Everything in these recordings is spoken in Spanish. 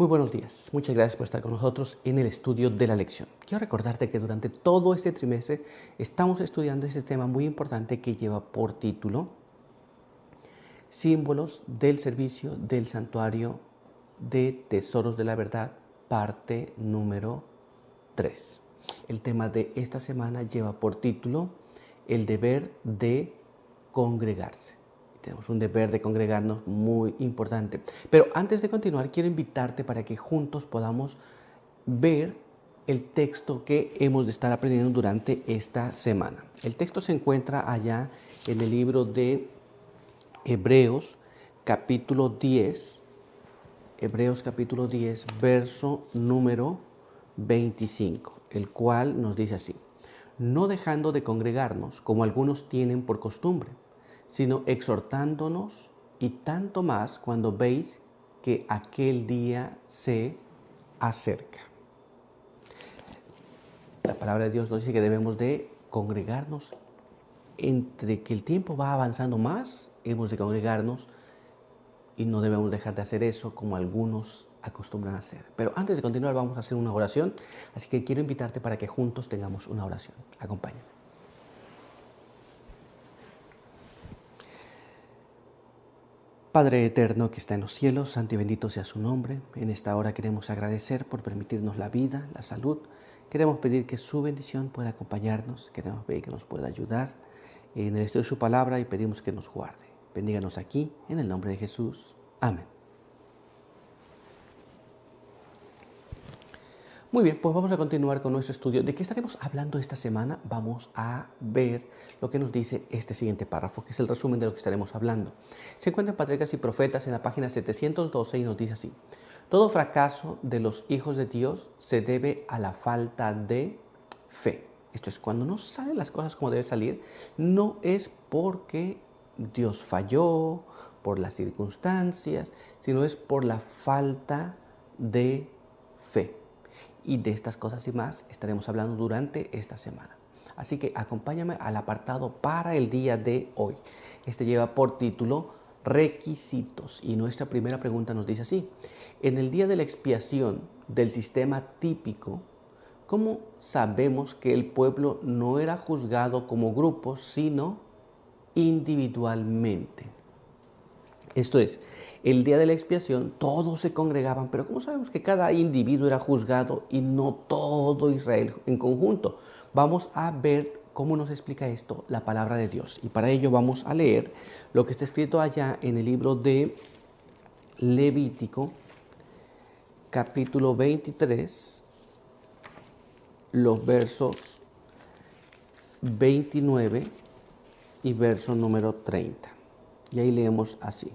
Muy buenos días. Muchas gracias por estar con nosotros en el estudio de la lección. Quiero recordarte que durante todo este trimestre estamos estudiando este tema muy importante que lleva por título Símbolos del servicio del santuario de Tesoros de la Verdad, parte número 3. El tema de esta semana lleva por título el deber de congregarse. Tenemos un deber de congregarnos muy importante. Pero antes de continuar, quiero invitarte para que juntos podamos ver el texto que hemos de estar aprendiendo durante esta semana. El texto se encuentra allá en el libro de Hebreos, capítulo 10. Hebreos, capítulo 10, verso número 25, el cual nos dice así: no dejando de congregarnos como algunos tienen por costumbre, sino exhortándonos, y tanto más cuando veis que aquel día se acerca. La palabra de Dios nos dice que debemos de congregarnos. Entre que el tiempo va avanzando más, hemos de congregarnos y no debemos dejar de hacer eso como algunos acostumbran a hacer. Pero antes de continuar vamos a hacer una oración, así que quiero invitarte para que juntos tengamos una oración. Acompáñame. Padre eterno que está en los cielos, santo y bendito sea su nombre. En esta hora queremos agradecer por permitirnos la vida, la salud. Queremos pedir que su bendición pueda acompañarnos. Queremos pedir que nos pueda ayudar en el estudio de su palabra y pedimos que nos guarde. Bendíganos aquí, en el nombre de Jesús. Amén. Muy bien, pues vamos a continuar con nuestro estudio. ¿De qué estaremos hablando esta semana? Vamos a ver lo que nos dice este siguiente párrafo, que es el resumen de lo que estaremos hablando. Se encuentra en Patriarcas y Profetas en la página 712 y nos dice así: todo fracaso de los hijos de Dios se debe a la falta de fe. Esto es, cuando no salen las cosas como deben salir, no es porque Dios falló, por las circunstancias, sino es por la falta de fe. Y de estas cosas y más estaremos hablando durante esta semana. Así que acompáñame al apartado para el día de hoy. Este lleva por título requisitos y nuestra primera pregunta nos dice así: en el día de la expiación del sistema típico, ¿cómo sabemos que el pueblo no era juzgado como grupo, sino individualmente? Esto es, el día de la expiación todos se congregaban, pero ¿cómo sabemos que cada individuo era juzgado y no todo Israel en conjunto? Vamos a ver cómo nos explica esto la palabra de Dios. Y para ello vamos a leer lo que está escrito allá en el libro de Levítico, capítulo 23, los versos 29 y verso número 30. Y ahí leemos así: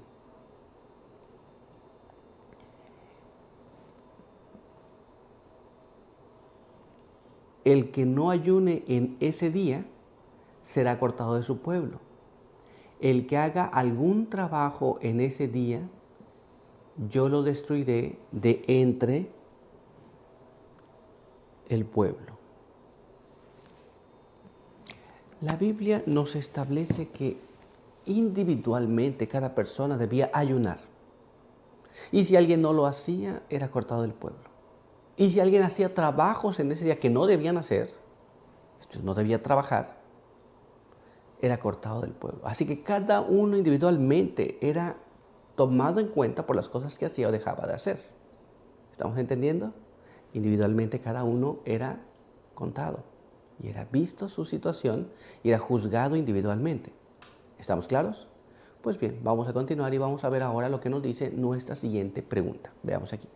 el que no ayune en ese día será cortado de su pueblo. El que haga algún trabajo en ese día, yo lo destruiré de entre el pueblo. La Biblia nos establece que individualmente cada persona debía ayunar. Y si alguien no lo hacía, era cortado del pueblo. Y si alguien hacía trabajos en ese día que no debían hacer, esto no debía trabajar, era cortado del pueblo. Así que cada uno individualmente era tomado en cuenta por las cosas que hacía o dejaba de hacer. ¿Estamos entendiendo? Individualmente cada uno era contado y era visto su situación y era juzgado individualmente. ¿Estamos claros? Pues bien, vamos a continuar y vamos a ver ahora lo que nos dice nuestra siguiente pregunta. Veamos aquí.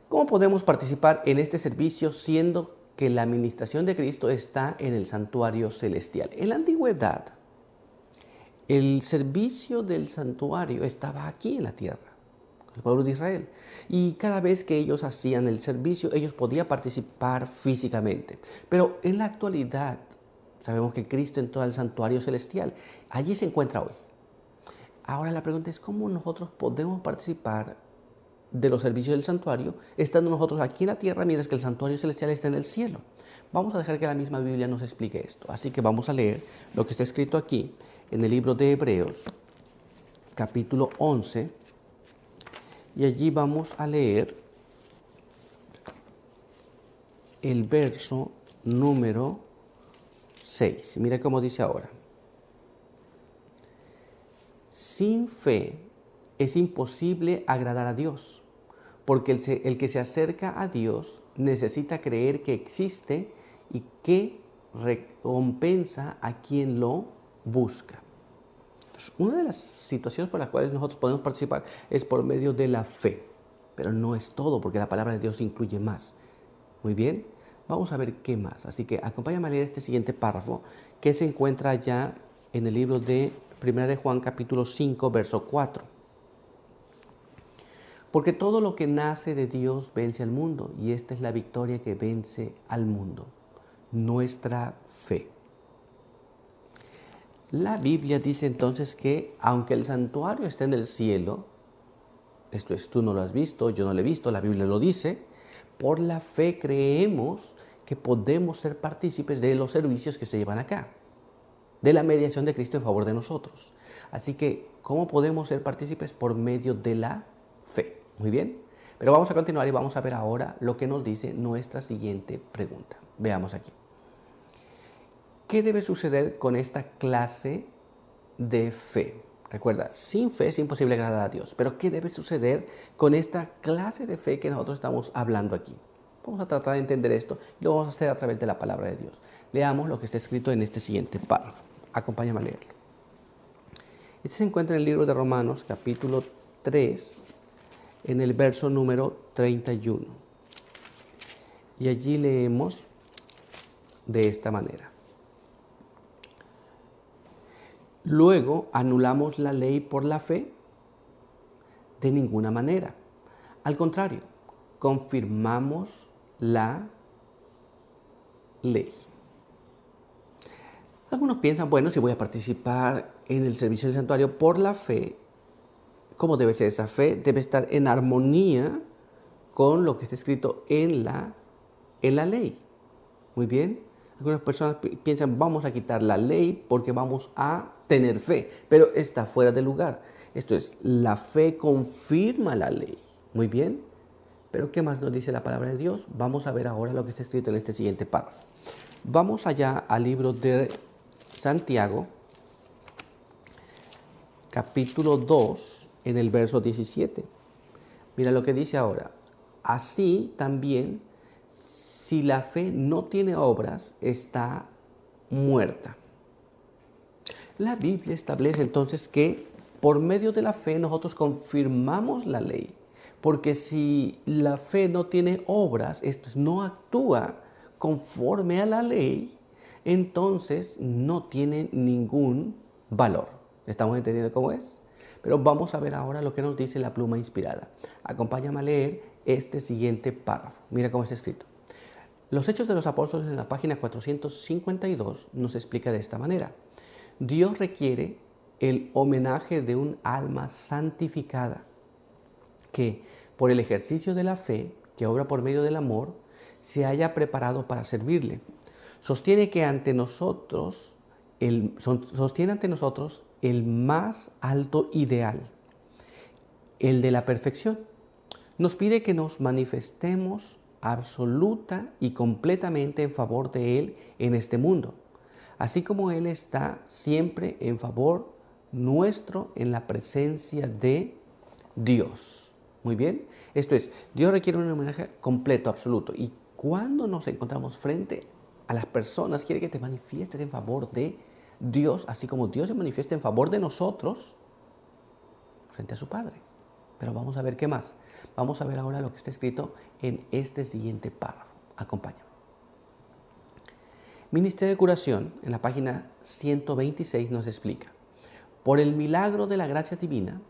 ¿Cómo podemos participar en este servicio siendo que la administración de Cristo está en el santuario celestial? En la antigüedad, el servicio del santuario estaba aquí en la tierra, el pueblo de Israel. Y cada vez que ellos hacían el servicio, ellos podían participar físicamente. Pero en la actualidad, sabemos que Cristo entró al santuario celestial. Allí se encuentra hoy. Ahora la pregunta es, ¿cómo nosotros podemos participar de los servicios del santuario, estando nosotros aquí en la tierra, mientras que el santuario celestial está en el cielo? Vamos a dejar que la misma Biblia nos explique esto. Así que vamos a leer lo que está escrito aquí en el libro de Hebreos, capítulo 11, Y allí vamos a leer el verso número 6. Mira cómo dice ahora. Sin fe es imposible agradar a Dios, porque el que se acerca a Dios necesita creer que existe y que recompensa a quien lo busca. Entonces, una de las situaciones por las cuales nosotros podemos participar es por medio de la fe, pero no es todo, porque la palabra de Dios incluye más. Muy bien, vamos a ver qué más. Así que acompáñame a leer este siguiente párrafo que se encuentra ya en el libro de 1 de Juan capítulo 5, verso 4. Porque todo lo que nace de Dios vence al mundo, y esta es la victoria que vence al mundo, nuestra fe. La Biblia dice entonces que aunque el santuario está en el cielo, esto es, tú no lo has visto, yo no lo he visto, la Biblia lo dice, por la fe creemos que podemos ser partícipes de los servicios que se llevan acá, de la mediación de Cristo en favor de nosotros. Así que, ¿cómo podemos ser partícipes? Por medio de la fe. Muy bien, pero vamos a continuar y vamos a ver ahora lo que nos dice nuestra siguiente pregunta. Veamos aquí. ¿Qué debe suceder con esta clase de fe? Recuerda, sin fe es imposible agradar a Dios, pero ¿qué debe suceder con esta clase de fe que nosotros estamos hablando aquí? Vamos a tratar de entender esto y lo vamos a hacer a través de la palabra de Dios. Leamos lo que está escrito en este siguiente párrafo. Acompáñame a leerlo. Este se encuentra en el libro de Romanos, capítulo 3, en el verso número 31. Y allí leemos de esta manera. Luego, ¿anulamos la ley por la fe? De ninguna manera. Al contrario, confirmamos la ley. Algunos piensan, bueno, si voy a participar en el servicio del santuario por la fe, ¿cómo debe ser esa fe? Debe estar en armonía con lo que está escrito en la ley. Muy bien. Algunas personas piensan, vamos a quitar la ley porque vamos a tener fe, pero está fuera de lugar. Esto es, la fe confirma la ley. Muy bien. Pero ¿qué más nos dice la palabra de Dios? Vamos a ver ahora lo que está escrito en este siguiente párrafo. Vamos allá al libro de Santiago, capítulo 2, en el verso 17. Mira lo que dice ahora. Así también, si la fe no tiene obras, está muerta. La Biblia establece entonces que por medio de la fe nosotros confirmamos la ley. Porque si la fe no tiene obras, esto es, no actúa conforme a la ley, entonces no tiene ningún valor. ¿Estamos entendiendo cómo es? Pero vamos a ver ahora lo que nos dice la pluma inspirada. Acompáñame a leer este siguiente párrafo. Mira cómo está escrito. Los Hechos de los Apóstoles en la página 452 nos explica de esta manera. Dios requiere el homenaje de un alma santificada que, por el ejercicio de la fe, que obra por medio del amor, se haya preparado para servirle. Sostiene ante nosotros el más alto ideal, el de la perfección. Nos pide que nos manifestemos absoluta y completamente en favor de Él en este mundo, así como Él está siempre en favor nuestro en la presencia de Dios. Muy bien, esto es, Dios requiere un homenaje completo, absoluto, y cuando nos encontramos frente a las personas, quiere que te manifiestes en favor de Dios, así como Dios se manifiesta en favor de nosotros frente a su Padre. Pero vamos a ver qué más. Vamos a ver ahora lo que está escrito en este siguiente párrafo. Acompáñame. Ministerio de Curación, en la página 126, nos explica. Por el milagro de la gracia divina,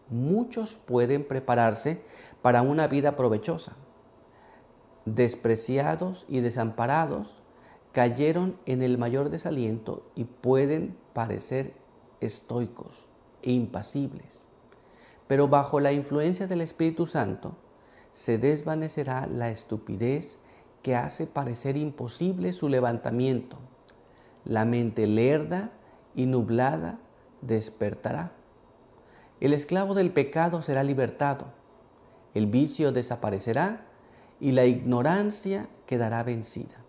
muchos pueden prepararse para una vida provechosa. Despreciados y desamparados, cayeron en el mayor desaliento y pueden parecer estoicos e impasibles. Pero bajo la influencia del Espíritu Santo se desvanecerá la estupidez que hace parecer imposible su levantamiento. La mente lerda y nublada despertará. El esclavo del pecado será libertado. el vicio desaparecerá y la ignorancia quedará vencida.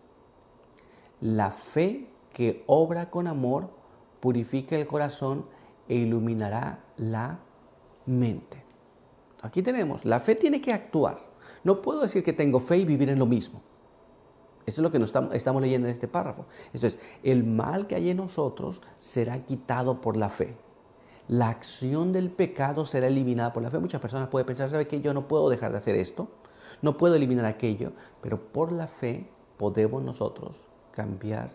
La fe que obra con amor purifica el corazón e iluminará la mente. Aquí tenemos, la fe tiene que actuar. No puedo decir que tengo fe y vivir en lo mismo. Esto es lo que nos estamos leyendo en este párrafo. Esto es, el mal que hay en nosotros será quitado por la fe. La acción del pecado será eliminada por la fe. Muchas personas pueden pensar, ¿sabe qué? Yo no puedo dejar de hacer esto, no puedo eliminar aquello, pero por la fe podemos nosotros cambiar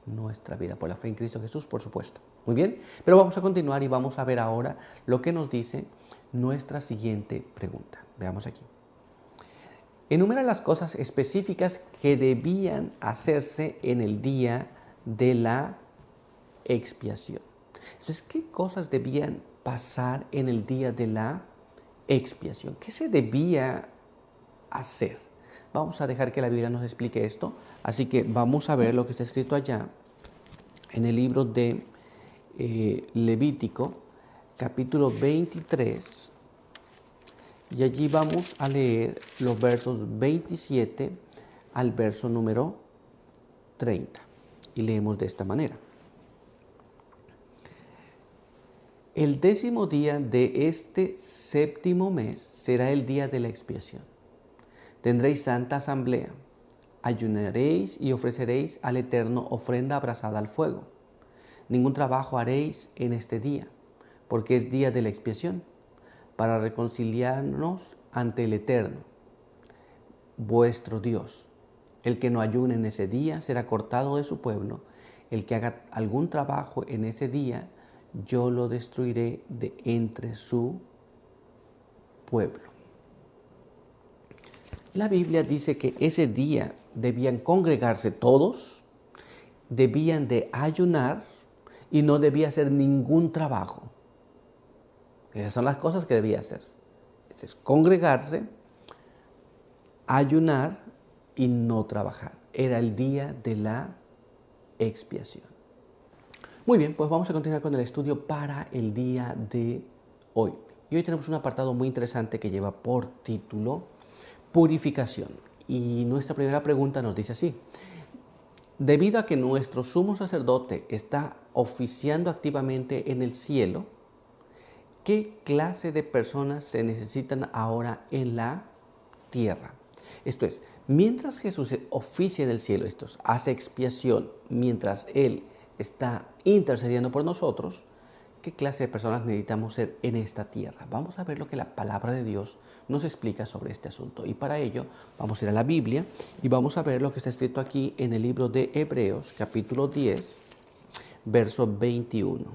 nuestra vida. Por la fe en Cristo Jesús, por supuesto. Muy bien, pero vamos a continuar y vamos a ver ahora lo que nos dice nuestra siguiente pregunta. Veamos aquí. Enumera las cosas específicas que debían hacerse en el día de la expiación. Entonces, ¿qué cosas debían pasar en el día de la expiación? ¿Qué se debía hacer? Vamos a dejar que la Biblia nos explique esto. Así que vamos a ver lo que está escrito allá en el libro de Levítico, capítulo 23. Y allí vamos a leer los versos 27 al verso número 30. Y leemos de esta manera. El 10º día de este 7º mes será el día de la expiación. Tendréis santa asamblea. Ayunaréis y ofreceréis al Eterno ofrenda abrasada al fuego. Ningún trabajo haréis en este día, porque es día de la expiación, para reconciliarnos ante el Eterno, vuestro Dios. El que no ayune en ese día será cortado de su pueblo. El que haga algún trabajo en ese día, yo lo destruiré de entre su pueblo. La Biblia dice que ese día debían congregarse todos, debían de ayunar y no debía hacer ningún trabajo. Esas son las cosas que debía hacer. Es congregarse, ayunar y no trabajar. Era el día de la expiación. Muy bien, pues vamos a continuar con el estudio para el día de hoy. Y hoy tenemos un apartado muy interesante que lleva por título Purificación. Y nuestra primera pregunta nos dice así. Debido a que nuestro sumo sacerdote está oficiando activamente en el cielo, ¿qué clase de personas se necesitan ahora en la tierra? Esto es, mientras Jesús oficia en el cielo, esto es, hace expiación, mientras Él está intercediendo por nosotros, ¿qué clase de personas necesitamos ser en esta tierra? Vamos a ver lo que la palabra de Dios nos explica sobre este asunto. Y para ello vamos a ir a la Biblia y vamos a ver lo que está escrito aquí en el libro de Hebreos, capítulo 10, verso 21.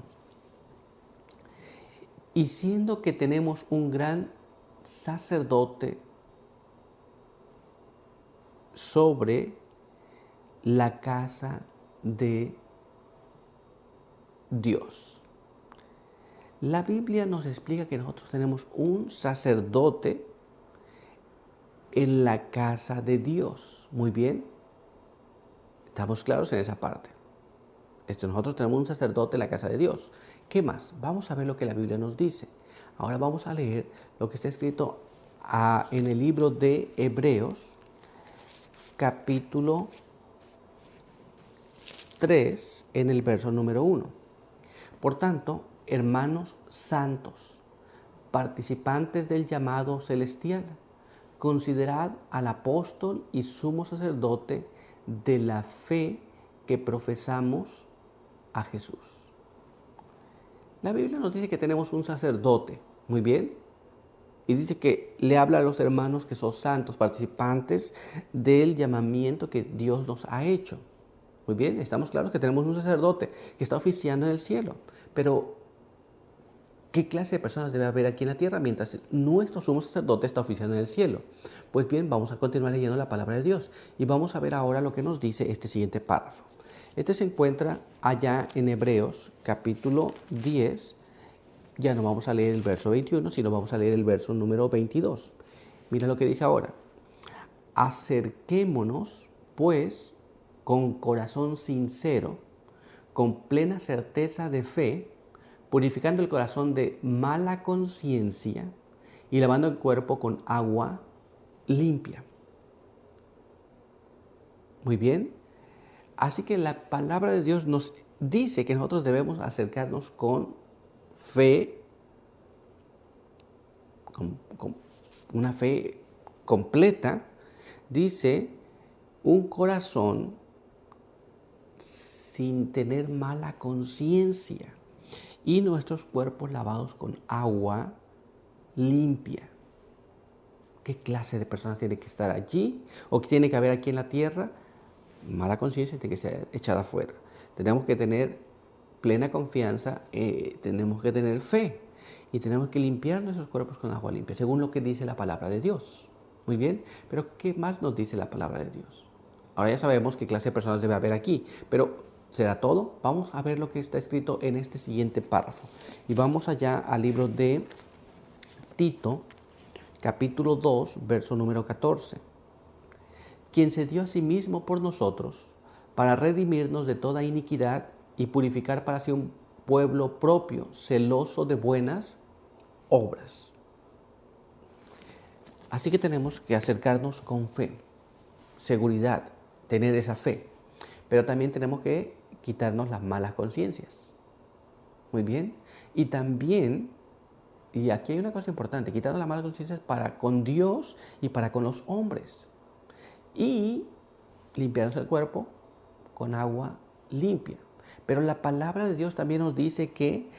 Y siendo que tenemos un gran sacerdote sobre la casa de Dios. La Biblia nos explica que nosotros tenemos un sacerdote en la casa de Dios. Muy bien. ¿Estamos claros en esa parte? Nosotros tenemos un sacerdote en la casa de Dios. ¿Qué más? Vamos a ver lo que la Biblia nos dice. Ahora vamos a leer lo que está escrito en el libro de Hebreos, capítulo 3, en el verso número 1. Por tanto, hermanos santos, participantes del llamado celestial, considerad al apóstol y sumo sacerdote de la fe que profesamos a Jesús. La Biblia nos dice que tenemos un sacerdote, muy bien, y dice que le habla a los hermanos que son santos, participantes del llamamiento que Dios nos ha hecho. Muy bien, estamos claros que tenemos un sacerdote que está oficiando en el cielo, pero ¿qué clase de personas debe haber aquí en la tierra mientras nuestro sumo sacerdote está oficiando en el cielo? Pues bien, vamos a continuar leyendo la palabra de Dios y vamos a ver ahora lo que nos dice este siguiente párrafo. Este se encuentra allá en Hebreos capítulo 10. Ya no vamos a leer el verso 21, sino vamos a leer el verso número 22. Mira lo que dice ahora. Acerquémonos, pues, con corazón sincero, con plena certeza de fe, purificando el corazón de mala conciencia y lavando el cuerpo con agua limpia. Muy bien. Así que la palabra de Dios nos dice que nosotros debemos acercarnos con fe, con una fe completa. Dice, un corazón sin tener mala conciencia y nuestros cuerpos lavados con agua limpia. ¿Qué clase de personas tiene que estar allí o que tiene que haber aquí en la tierra? Mala conciencia tiene que ser echada afuera. Tenemos que tener plena confianza, tenemos que tener fe y tenemos que limpiar nuestros cuerpos con agua limpia, según lo que dice la palabra de Dios. Muy bien, pero ¿qué más nos dice la palabra de Dios? Ahora ya sabemos qué clase de personas debe haber aquí, pero ¿será todo? Vamos a ver lo que está escrito en este siguiente párrafo. Y vamos allá al libro de Tito, capítulo 2, verso número 14. Quien se dio a sí mismo por nosotros para redimirnos de toda iniquidad y purificar para sí un pueblo propio, celoso de buenas obras. Así que tenemos que acercarnos con fe, seguridad, tener esa fe. Pero también tenemos que quitarnos las malas conciencias. Muy bien. Y también, y aquí hay una cosa importante, quitarnos las malas conciencias para con Dios y para con los hombres. Y limpiarnos el cuerpo con agua limpia. Pero la palabra de Dios también nos dice que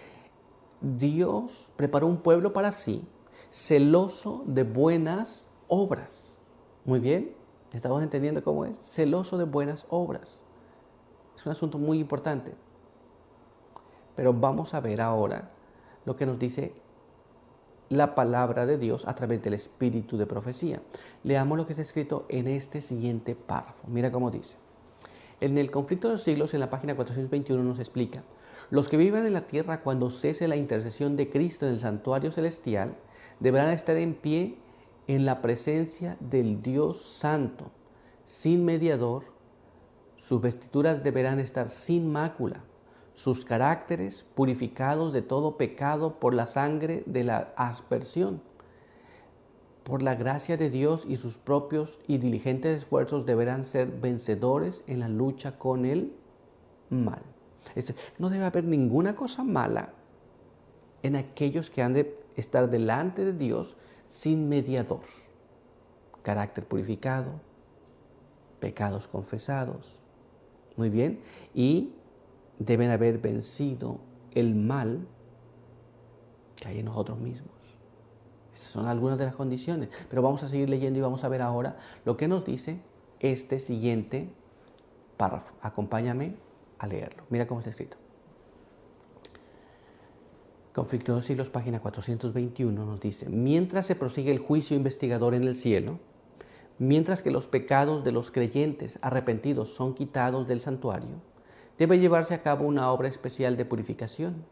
Dios preparó un pueblo para sí, celoso de buenas obras. Muy bien, ¿estamos entendiendo cómo es? Celoso de buenas obras. Es un asunto muy importante. Pero vamos a ver ahora lo que nos dice la palabra de Dios a través del espíritu de profecía. Leamos lo que está escrito en este siguiente párrafo. Mira cómo dice. En el conflicto de los siglos, en la página 421, nos explica: los que vivan en la tierra cuando cese la intercesión de Cristo en el santuario celestial deberán estar en pie en la presencia del Dios Santo, sin mediador. Sus vestiduras deberán estar sin mácula, sus caracteres purificados de todo pecado por la sangre de la aspersión. Por la gracia de Dios y sus propios y diligentes esfuerzos deberán ser vencedores en la lucha con el mal. No debe haber ninguna cosa mala en aquellos que han de estar delante de Dios sin mediador. Carácter purificado, pecados confesados. Muy bien. Y deben haber vencido el mal que hay en nosotros mismos. Estas son algunas de las condiciones. Pero vamos a seguir leyendo y vamos a ver ahora lo que nos dice este siguiente párrafo. Acompáñame a leerlo. Mira cómo está escrito. Conflicto de los siglos, página 421, nos dice: mientras se prosigue el juicio investigador en el cielo, mientras que los pecados de los creyentes arrepentidos son quitados del santuario, debe llevarse a cabo una obra especial de purificación,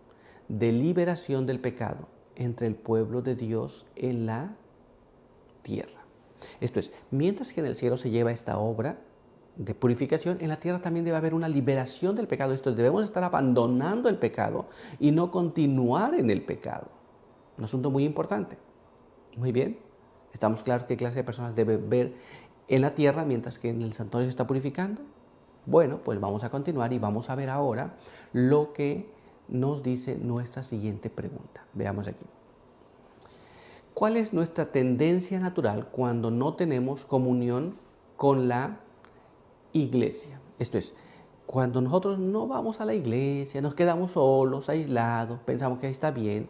de liberación del pecado entre el pueblo de Dios en la tierra. Esto es, mientras que en el cielo se lleva esta obra de purificación, en la tierra también debe haber una liberación del pecado. Esto es, debemos estar abandonando el pecado y no continuar en el pecado. Un asunto muy importante. Muy bien. ¿Estamos claros qué clase de personas debe ver en la tierra mientras que en el santuario se está purificando? Bueno, pues vamos a continuar y vamos a ver ahora lo que nos dice nuestra siguiente pregunta. Veamos aquí. ¿Cuál es nuestra tendencia natural cuando no tenemos comunión con la iglesia? Esto es, cuando nosotros no vamos a la iglesia, nos quedamos solos, aislados, pensamos que ahí está bien.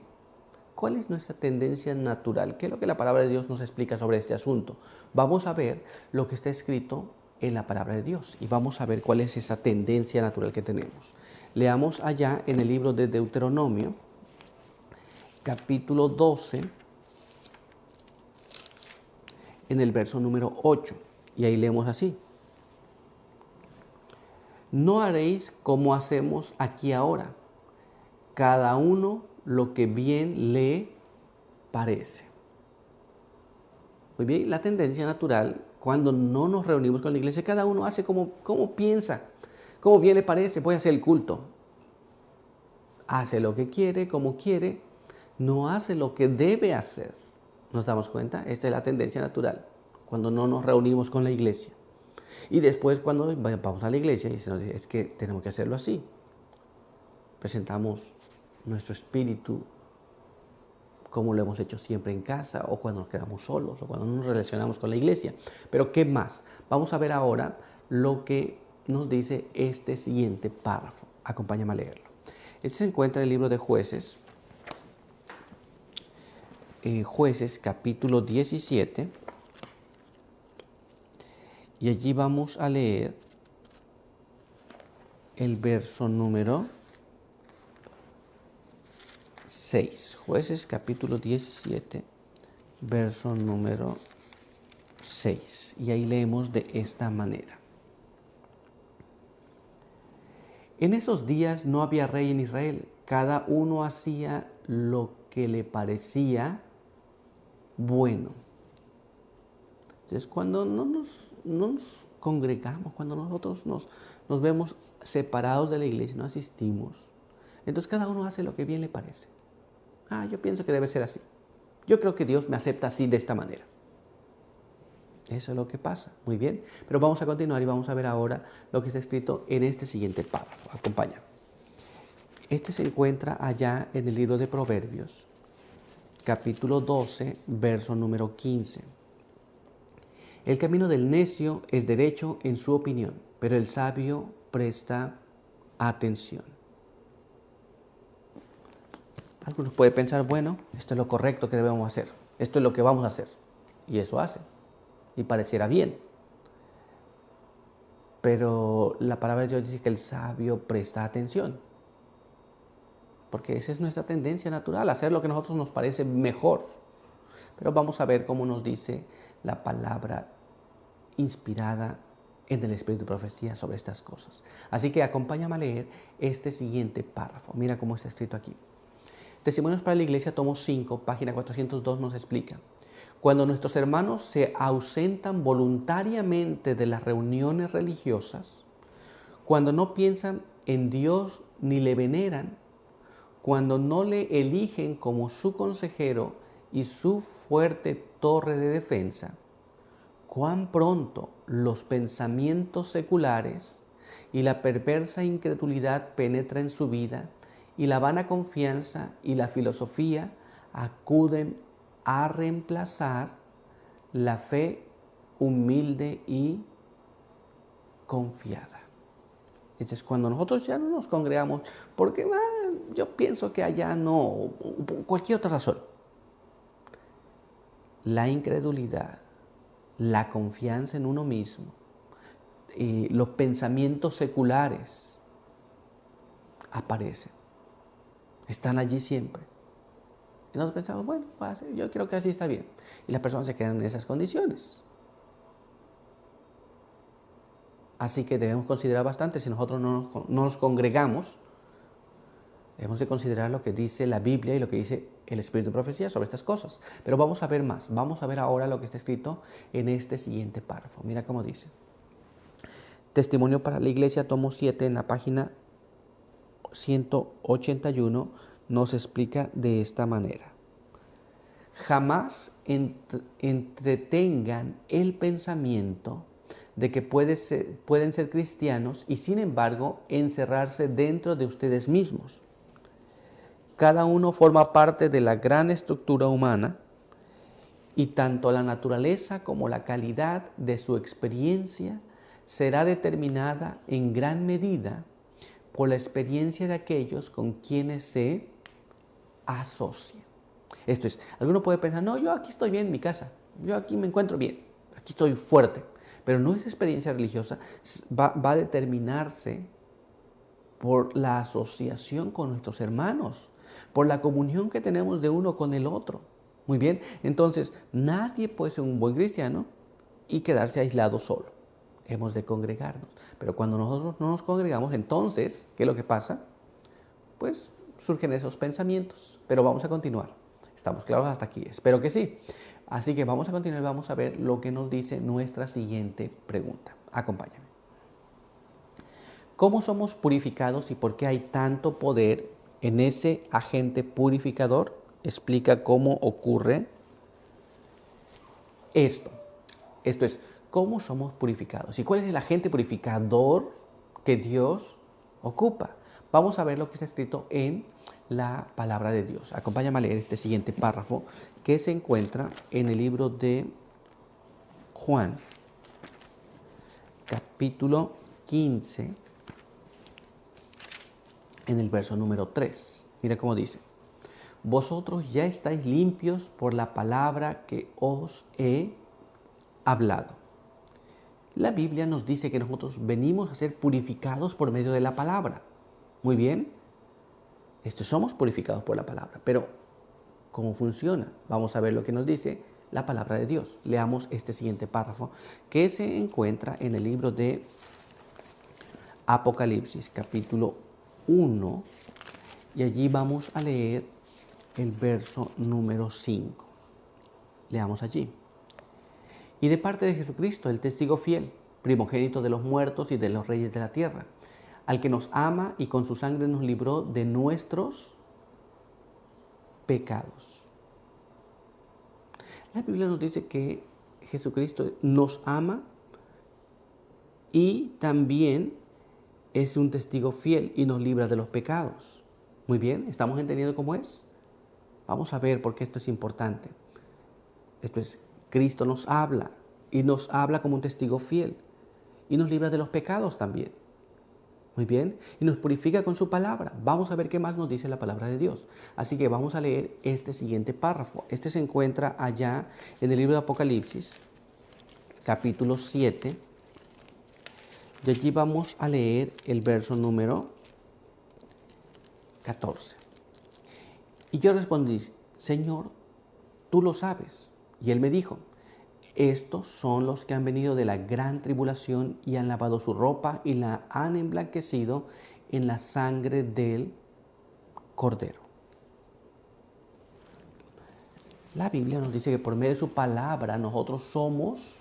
¿Cuál es nuestra tendencia natural? ¿Qué es lo que la palabra de Dios nos explica sobre este asunto? Vamos a ver lo que está escrito en la palabra de Dios y vamos a ver cuál es esa tendencia natural que tenemos. Leamos allá en el libro de Deuteronomio, capítulo 12, en el verso número 8, y ahí leemos así: no haréis como hacemos aquí ahora, cada uno lo que bien le parece. Muy bien, la tendencia natural, cuando no nos reunimos con la iglesia, cada uno hace como piensa, como bien le parece. Voy a hacer el culto. Hace lo que quiere, como quiere, no hace lo que debe hacer. ¿Nos damos cuenta? Esta es la tendencia natural, cuando no nos reunimos con la iglesia. Y después cuando vamos a la iglesia y se nos dice, es que tenemos que hacerlo así. Presentamos nuestro espíritu como lo hemos hecho siempre en casa, o cuando nos quedamos solos, o cuando nos relacionamos con la iglesia. Pero ¿qué más? Vamos a ver ahora lo que nos dice este siguiente párrafo. Acompáñame a leerlo. Este se encuentra en el libro de Jueces, Jueces capítulo 17, y allí vamos a leer el verso número 6. Jueces capítulo 17, verso número 6. Y ahí leemos de esta manera. En esos días no había rey en Israel. Cada uno hacía lo que le parecía bueno. Entonces, cuando no nos congregamos, cuando nosotros nos vemos separados de la iglesia, no asistimos, entonces cada uno hace lo que bien le parece. Yo pienso que debe ser así. Yo creo que Dios me acepta así, de esta manera. Eso es lo que pasa. Muy bien. Pero vamos a continuar y vamos a ver ahora lo que está escrito en este siguiente párrafo. Acompáñame. Este se encuentra allá en el libro de Proverbios, capítulo 12, verso número 15. El camino del necio es derecho en su opinión, pero el sabio presta atención. Algunos pueden pensar, bueno, esto es lo correcto que debemos hacer. Esto es lo que vamos a hacer. Y eso hace. Y pareciera bien. Pero la palabra de Dios dice que el sabio presta atención. Porque esa es nuestra tendencia natural, hacer lo que a nosotros nos parece mejor. Pero vamos a ver cómo nos dice la palabra inspirada en el Espíritu de Profecía sobre estas cosas. Así que acompáñame a leer este siguiente párrafo. Mira cómo está escrito aquí. Testimonios para la Iglesia, tomo 5, página 402, nos explica. Cuando nuestros hermanos se ausentan voluntariamente de las reuniones religiosas, cuando no piensan en Dios ni le veneran, cuando no le eligen como su consejero y su fuerte torre de defensa, cuán pronto los pensamientos seculares y la perversa incredulidad penetran en su vida, y la vana confianza y la filosofía acuden a reemplazar la fe humilde y confiada. Esto es cuando nosotros ya no nos congregamos porque yo pienso que allá no, cualquier otra razón. La incredulidad, la confianza en uno mismo, los pensamientos seculares aparecen. Están allí siempre. Y nosotros pensamos, bueno, yo creo que así está bien. Y las personas se quedan en esas condiciones. Así que debemos considerar bastante, si nosotros no nos congregamos, debemos de considerar lo que dice la Biblia y lo que dice el Espíritu de Profecía sobre estas cosas. Pero vamos a ver más. Vamos a ver ahora lo que está escrito en este siguiente párrafo. Mira cómo dice. Testimonio para la Iglesia, tomo 7, en la página 181, nos explica de esta manera. Jamás entretengan el pensamiento de que pueden ser cristianos y sin embargo encerrarse dentro de ustedes mismos. Cada uno forma parte de la gran estructura humana y tanto la naturaleza como la calidad de su experiencia será determinada en gran medida por la experiencia de aquellos con quienes se asocia. Esto es, alguno puede pensar, no, yo aquí estoy bien en mi casa, yo aquí me encuentro bien, aquí estoy fuerte, pero nuestra experiencia religiosa va a determinarse por la asociación con nuestros hermanos, por la comunión que tenemos de uno con el otro. Muy bien, entonces nadie puede ser un buen cristiano y quedarse aislado solo. Hemos de congregarnos, pero cuando nosotros no nos congregamos, entonces, ¿qué es lo que pasa? Pues surgen esos pensamientos, pero vamos a continuar. ¿Estamos claros hasta aquí? Espero que sí. Así que vamos a continuar y vamos a ver lo que nos dice nuestra siguiente pregunta. Acompáñame. ¿Cómo somos purificados y por qué hay tanto poder en ese agente purificador? Explica cómo ocurre esto. Esto es, ¿cómo somos purificados? ¿Y cuál es el agente purificador que Dios ocupa? Vamos a ver lo que está escrito en la palabra de Dios. Acompáñame a leer este siguiente párrafo que se encuentra en el libro de Juan, capítulo 15, en el verso número 3. Mira cómo dice: vosotros ya estáis limpios por la palabra que os he hablado. La Biblia nos dice que nosotros venimos a ser purificados por medio de la palabra. Muy bien, somos purificados por la palabra, pero ¿cómo funciona? Vamos a ver lo que nos dice la palabra de Dios. Leamos este siguiente párrafo que se encuentra en el libro de Apocalipsis, capítulo 1, y allí vamos a leer el verso número 5. Leamos allí. Y de parte de Jesucristo, el testigo fiel, primogénito de los muertos y de los reyes de la tierra, al que nos ama y con su sangre nos libró de nuestros pecados. La Biblia nos dice que Jesucristo nos ama y también es un testigo fiel y nos libra de los pecados. Muy bien, ¿estamos entendiendo cómo es? Vamos a ver por qué esto es importante. Esto es, Cristo nos habla y nos habla como un testigo fiel y nos libra de los pecados también. Muy bien, y nos purifica con su palabra. Vamos a ver qué más nos dice la palabra de Dios. Así que vamos a leer este siguiente párrafo. Este se encuentra allá en el libro de Apocalipsis, capítulo 7. Y allí vamos a leer el verso número 14. Y yo respondí: Señor, tú lo sabes. Y él me dijo: estos son los que han venido de la gran tribulación y han lavado su ropa y la han emblanquecido en la sangre del Cordero. La Biblia nos dice que por medio de su palabra nosotros somos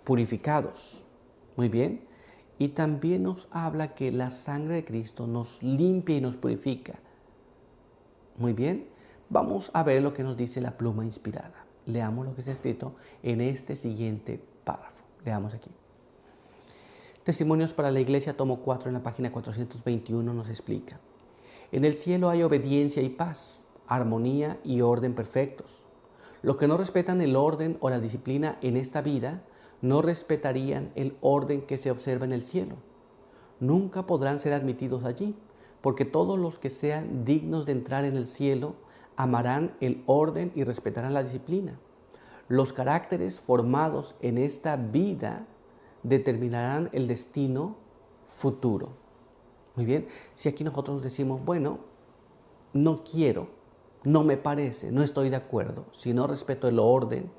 purificados. Muy bien. Y también nos habla que la sangre de Cristo nos limpia y nos purifica. Muy bien. Vamos a ver lo que nos dice la pluma inspirada. Leamos lo que está escrito en este siguiente párrafo. Leamos aquí. Testimonios para la Iglesia, tomo 4, en la página 421, nos explica: en el cielo hay obediencia y paz, armonía y orden perfectos. Los que no respetan el orden o la disciplina en esta vida, no respetarían el orden que se observa en el cielo. Nunca podrán ser admitidos allí, porque todos los que sean dignos de entrar en el cielo amarán el orden y respetarán la disciplina. Los caracteres formados en esta vida determinarán el destino futuro. Muy bien, si aquí nosotros decimos, bueno, no quiero, no me parece, no estoy de acuerdo, si no respeto el orden,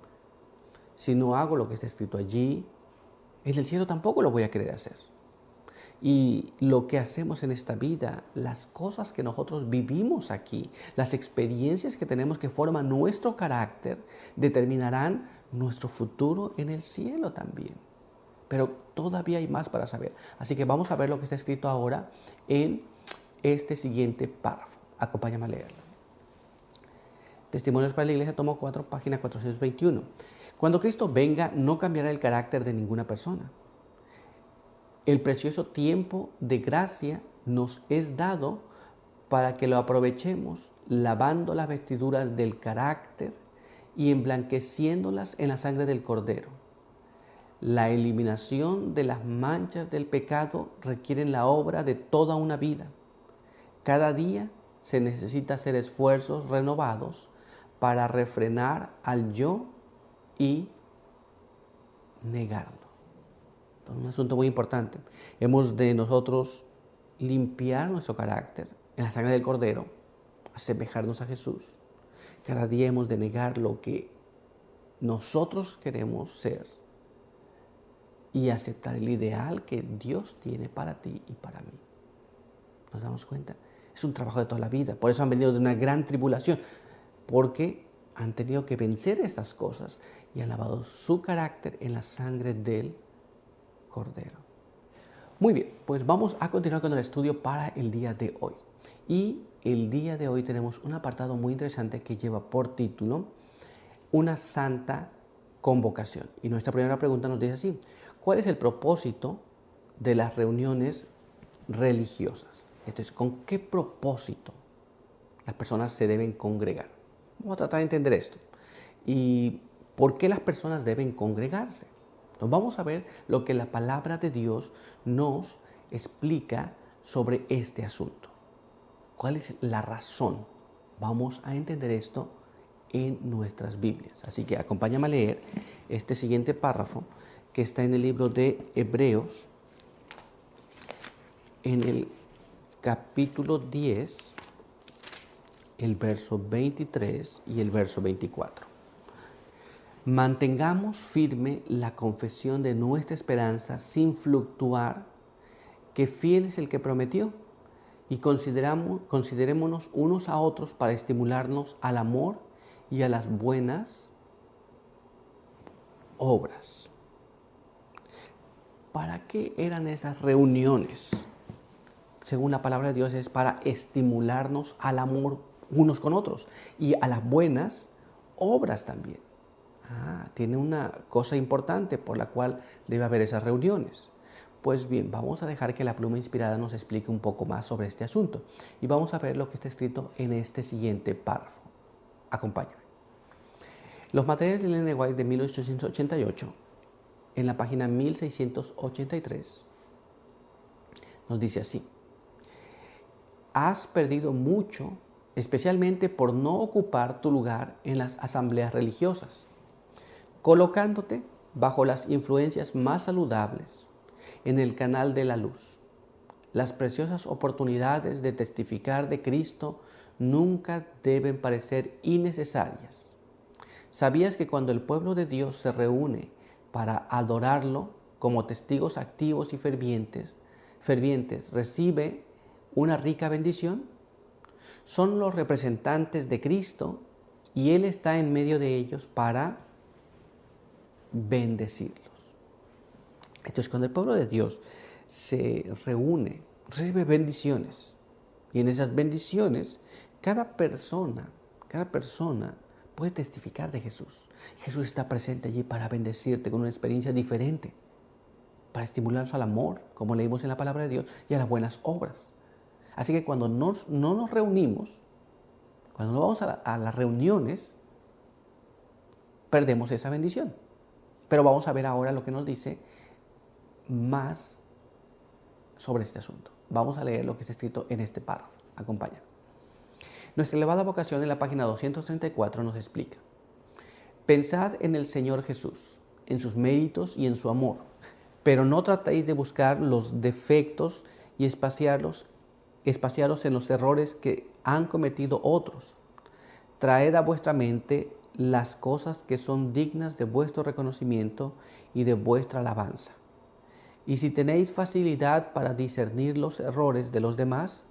si no hago lo que está escrito allí, en el cielo tampoco lo voy a querer hacer. Y lo que hacemos en esta vida, las cosas que nosotros vivimos aquí, las experiencias que tenemos que forman nuestro carácter, determinarán nuestro futuro en el cielo también. Pero todavía hay más para saber. Así que vamos a ver lo que está escrito ahora en este siguiente párrafo. Acompáñame a leerlo. Testimonios para la Iglesia, tomo 4, página 421. Cuando Cristo venga, no cambiará el carácter de ninguna persona. El precioso tiempo de gracia nos es dado para que lo aprovechemos lavando las vestiduras del carácter y emblanqueciéndolas en la sangre del Cordero. La eliminación de las manchas del pecado requiere la obra de toda una vida. Cada día se necesita hacer esfuerzos renovados para refrenar al yo y negarlo. Un asunto muy importante. Hemos de nosotros limpiar nuestro carácter en la sangre del Cordero, asemejarnos a Jesús. Cada día hemos de negar lo que nosotros queremos ser y aceptar el ideal que Dios tiene para ti y para mí. ¿Nos damos cuenta? Es un trabajo de toda la vida. Por eso han venido de una gran tribulación, porque han tenido que vencer estas cosas y han lavado su carácter en la sangre del Cordero. Muy bien, pues vamos a continuar con el estudio para el día de hoy. Y el día de hoy tenemos un apartado muy interesante que lleva por título: una santa convocación. Y nuestra primera pregunta nos dice así: ¿cuál es el propósito de las reuniones religiosas? Entonces, ¿con qué propósito las personas se deben congregar? Vamos a tratar de entender esto. ¿Y por qué las personas deben congregarse? Entonces, vamos a ver lo que la palabra de Dios nos explica sobre este asunto. ¿Cuál es la razón? Vamos a entender esto en nuestras Biblias. Así que acompáñame a leer este siguiente párrafo que está en el libro de Hebreos, en el capítulo 10, el verso 23 y el verso 24. Mantengamos firme la confesión de nuestra esperanza sin fluctuar, que fiel es el que prometió, y considerémonos unos a otros para estimularnos al amor y a las buenas obras. ¿Para qué eran esas reuniones? Según la palabra de Dios, es para estimularnos al amor unos con otros y a las buenas obras también. Tiene una cosa importante por la cual debe haber esas reuniones. Pues bien, vamos a dejar que la pluma inspirada nos explique un poco más sobre este asunto y vamos a ver lo que está escrito en este siguiente párrafo. Acompáñame. Los materiales de Ellen White de 1888, en la página 1683, nos dice así: has perdido mucho, especialmente por no ocupar tu lugar en las asambleas religiosas, colocándote bajo las influencias más saludables en el canal de la luz. Las preciosas oportunidades de testificar de Cristo nunca deben parecer innecesarias. ¿Sabías que cuando el pueblo de Dios se reúne para adorarlo como testigos activos y fervientes, recibe una rica bendición? Son los representantes de Cristo y Él está en medio de ellos para bendecirlos. Entonces, cuando el pueblo de Dios se reúne, recibe bendiciones. Y en esas bendiciones, cada persona puede testificar de Jesús. Jesús está presente allí para bendecirte con una experiencia diferente, para estimularnos al amor, como leímos en la palabra de Dios, y a las buenas obras. Así que cuando no nos reunimos, cuando no vamos a las reuniones, perdemos esa bendición. Pero vamos a ver ahora lo que nos dice más sobre este asunto. Vamos a leer lo que está escrito en este párrafo. Acompáñame. Nuestra elevada vocación en la página 234 nos explica: pensad en el Señor Jesús, en sus méritos y en su amor, pero no tratéis de buscar los defectos y espaciaros en los errores que han cometido otros. Traed a vuestra mente las cosas que son dignas de vuestro reconocimiento y de vuestra alabanza. Y si tenéis facilidad para discernir los errores de los demás,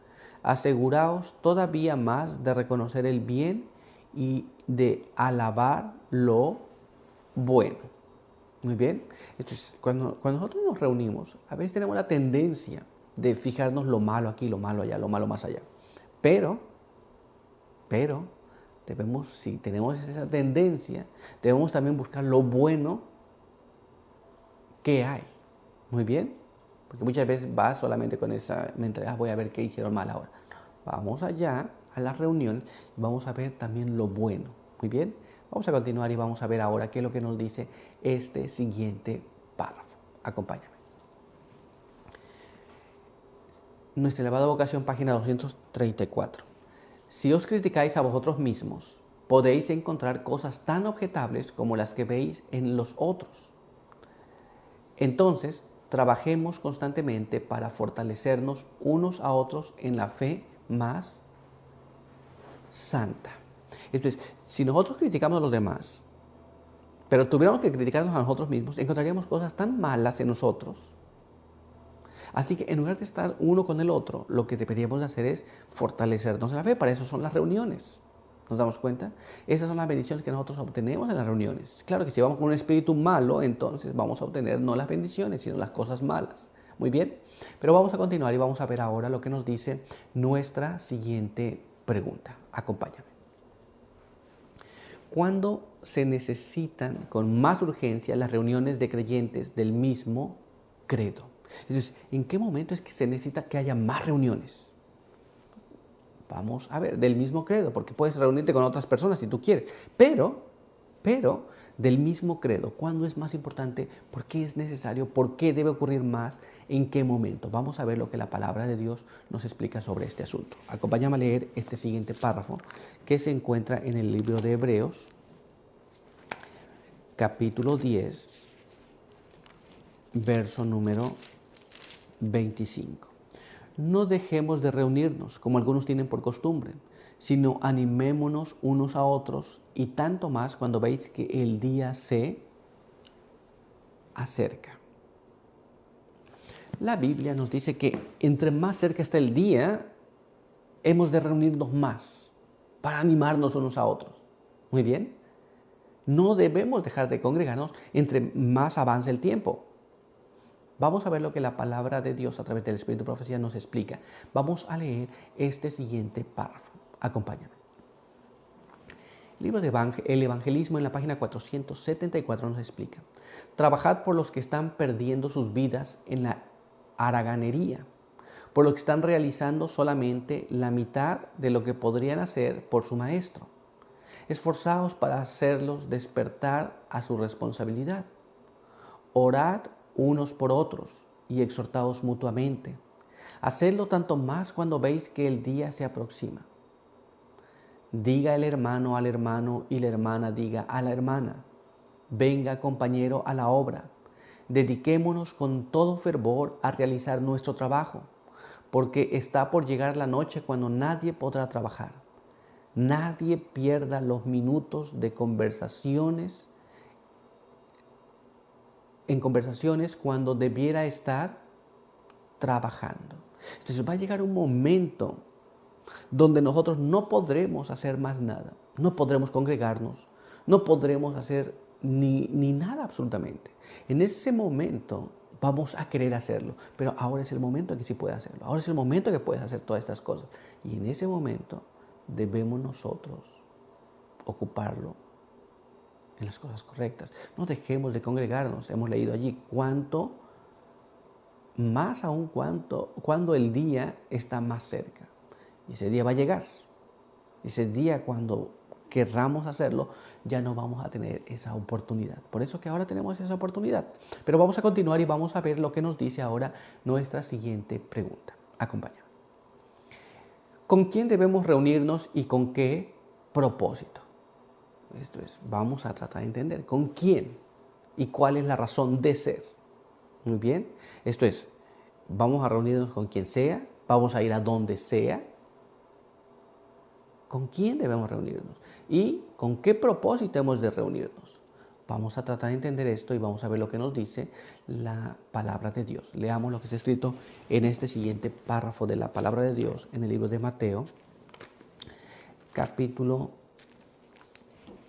aseguraos todavía más de reconocer el bien y de alabar lo bueno. Muy bien. Entonces, cuando nosotros nos reunimos, a veces tenemos la tendencia de fijarnos lo malo aquí, lo malo allá, lo malo más allá. Pero, debemos, si tenemos esa tendencia, debemos también buscar lo bueno que hay. Muy bien. Porque muchas veces vas solamente con esa mentalidad: voy a ver qué hicieron mal ahora. Vamos allá a las reuniones y vamos a ver también lo bueno. Muy bien. Vamos a continuar y vamos a ver ahora qué es lo que nos dice este siguiente párrafo. Acompáñame. Nuestra elevada vocación, página 234. Si os criticáis a vosotros mismos, podéis encontrar cosas tan objetables como las que veis en los otros. Entonces, trabajemos constantemente para fortalecernos unos a otros en la fe más santa. Entonces, si nosotros criticamos a los demás, pero tuviéramos que criticarnos a nosotros mismos, encontraríamos cosas tan malas en nosotros. Así que en lugar de estar uno con el otro, lo que deberíamos hacer es fortalecernos en la fe. Para eso son las reuniones. ¿Nos damos cuenta? Esas son las bendiciones que nosotros obtenemos en las reuniones. Claro que si vamos con un espíritu malo, entonces vamos a obtener no las bendiciones, sino las cosas malas. Muy bien, pero vamos a continuar y vamos a ver ahora lo que nos dice nuestra siguiente pregunta. Acompáñame. ¿Cuándo se necesitan con más urgencia las reuniones de creyentes del mismo credo? Entonces, ¿en qué momento es que se necesita que haya más reuniones? Vamos a ver, del mismo credo, porque puedes reunirte con otras personas si tú quieres, pero del mismo credo. ¿Cuándo es más importante? ¿Por qué es necesario? ¿Por qué debe ocurrir más? ¿En qué momento? Vamos a ver lo que la palabra de Dios nos explica sobre este asunto. Acompáñame a leer este siguiente párrafo que se encuentra en el libro de Hebreos, capítulo 10, verso número 25. No dejemos de reunirnos, como algunos tienen por costumbre, sino animémonos unos a otros, y tanto más cuando veis que el día se acerca. La Biblia nos dice que entre más cerca está el día, hemos de reunirnos más para animarnos unos a otros. Muy bien. No debemos dejar de congregarnos entre más avance el tiempo. Vamos a ver lo que la palabra de Dios a través del Espíritu de Profecía nos explica. Vamos a leer este siguiente párrafo. Acompáñame. El libro de El Evangelismo en la página 474 nos explica: trabajad por los que están perdiendo sus vidas en la haraganería, por los que están realizando solamente la mitad de lo que podrían hacer por su maestro. Esforzaos para hacerlos despertar a su responsabilidad. Orad unos por otros y exhortaos mutuamente. Hacedlo tanto más cuando veis que el día se aproxima. Diga el hermano al hermano y la hermana diga a la hermana: venga, compañero, a la obra. Dediquémonos con todo fervor a realizar nuestro trabajo, porque está por llegar la noche cuando nadie podrá trabajar. Nadie pierda los minutos de conversaciones cuando debiera estar trabajando. Entonces va a llegar un momento donde nosotros no podremos hacer más nada, no podremos congregarnos, no podremos hacer ni nada absolutamente. En ese momento vamos a querer hacerlo, pero ahora es el momento en que sí puedes hacerlo, ahora es el momento en que puedes hacer todas estas cosas, y en ese momento debemos nosotros ocuparlo en las cosas correctas. No dejemos de congregarnos. Hemos leído allí cuánto, más aún cuando el día está más cerca. Y ese día va a llegar. Ese día, cuando querramos hacerlo, ya no vamos a tener esa oportunidad. Por eso que ahora tenemos esa oportunidad. Pero vamos a continuar y vamos a ver lo que nos dice ahora nuestra siguiente pregunta. Acompáñame. ¿Con quién debemos reunirnos y con qué propósito? Esto es, vamos a tratar de entender con quién y cuál es la razón de ser. Muy bien. Esto es, vamos a reunirnos con quien sea, vamos a ir a donde sea. ¿Con quién debemos reunirnos? ¿Y con qué propósito hemos de reunirnos? Vamos a tratar de entender esto y vamos a ver lo que nos dice la palabra de Dios. Leamos lo que está escrito en este siguiente párrafo de la palabra de Dios en el libro de Mateo, capítulo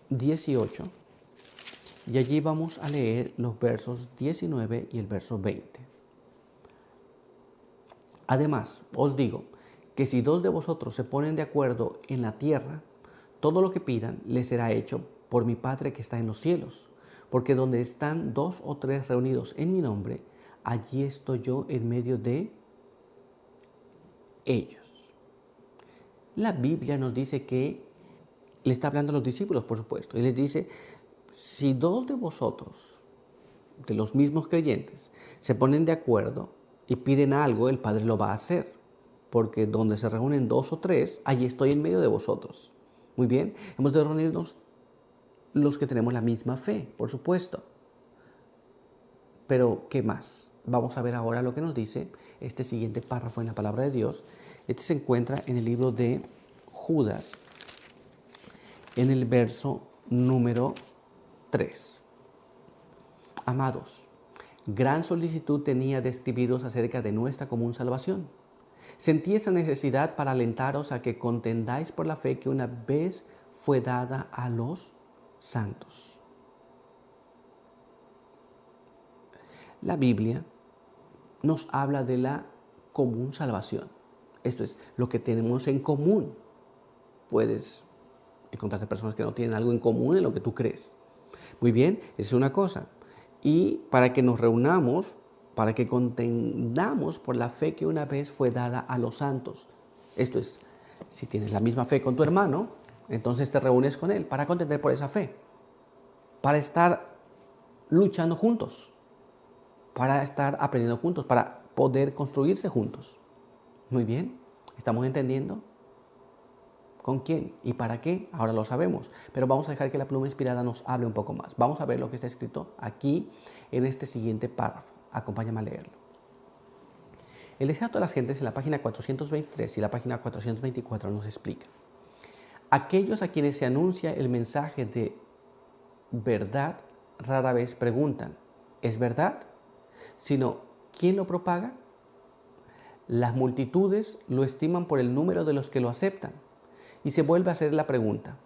18, y allí vamos a leer los versos 19 y el verso 20. Además, os digo que si dos de vosotros se ponen de acuerdo en la tierra, todo lo que pidan les será hecho por mi Padre que está en los cielos. Porque donde están dos o tres reunidos en mi nombre, allí estoy yo en medio de ellos. La Biblia nos dice que le está hablando a los discípulos, por supuesto, y les dice: si dos de vosotros, de los mismos creyentes, se ponen de acuerdo y piden algo, el Padre lo va a hacer, porque donde se reúnen dos o tres, allí estoy en medio de vosotros. Muy bien, hemos de reunirnos los que tenemos la misma fe, por supuesto. Pero, ¿qué más? Vamos a ver ahora lo que nos dice este siguiente párrafo en la palabra de Dios. Este se encuentra en el libro de Judas, en el verso número 3. Amados, gran solicitud tenía de escribiros acerca de nuestra común salvación. Sentí esa necesidad para alentaros a que contendáis por la fe que una vez fue dada a los santos. La Biblia nos habla de la común salvación. Esto es, lo que tenemos en común. Puedes encontrarte personas que no tienen algo en común en lo que tú crees. Muy bien, esa es una cosa. Y para que nos reunamos, para que contendamos por la fe que una vez fue dada a los santos. Esto es, si tienes la misma fe con tu hermano, entonces te reúnes con él para contender por esa fe, para estar luchando juntos, para estar aprendiendo juntos, para poder construirse juntos. Muy bien, ¿estamos entendiendo? ¿Con quién y para qué? Ahora lo sabemos, pero vamos a dejar que la pluma inspirada nos hable un poco más. Vamos a ver lo que está escrito aquí en este siguiente párrafo. Acompáñame a leerlo. El deseado de las gentes en la página 423 y la página 424 nos explica. Aquellos a quienes se anuncia el mensaje de verdad rara vez preguntan, ¿es verdad? Sino, ¿quién lo propaga? Las multitudes lo estiman por el número de los que lo aceptan. Y se vuelve a hacer la pregunta,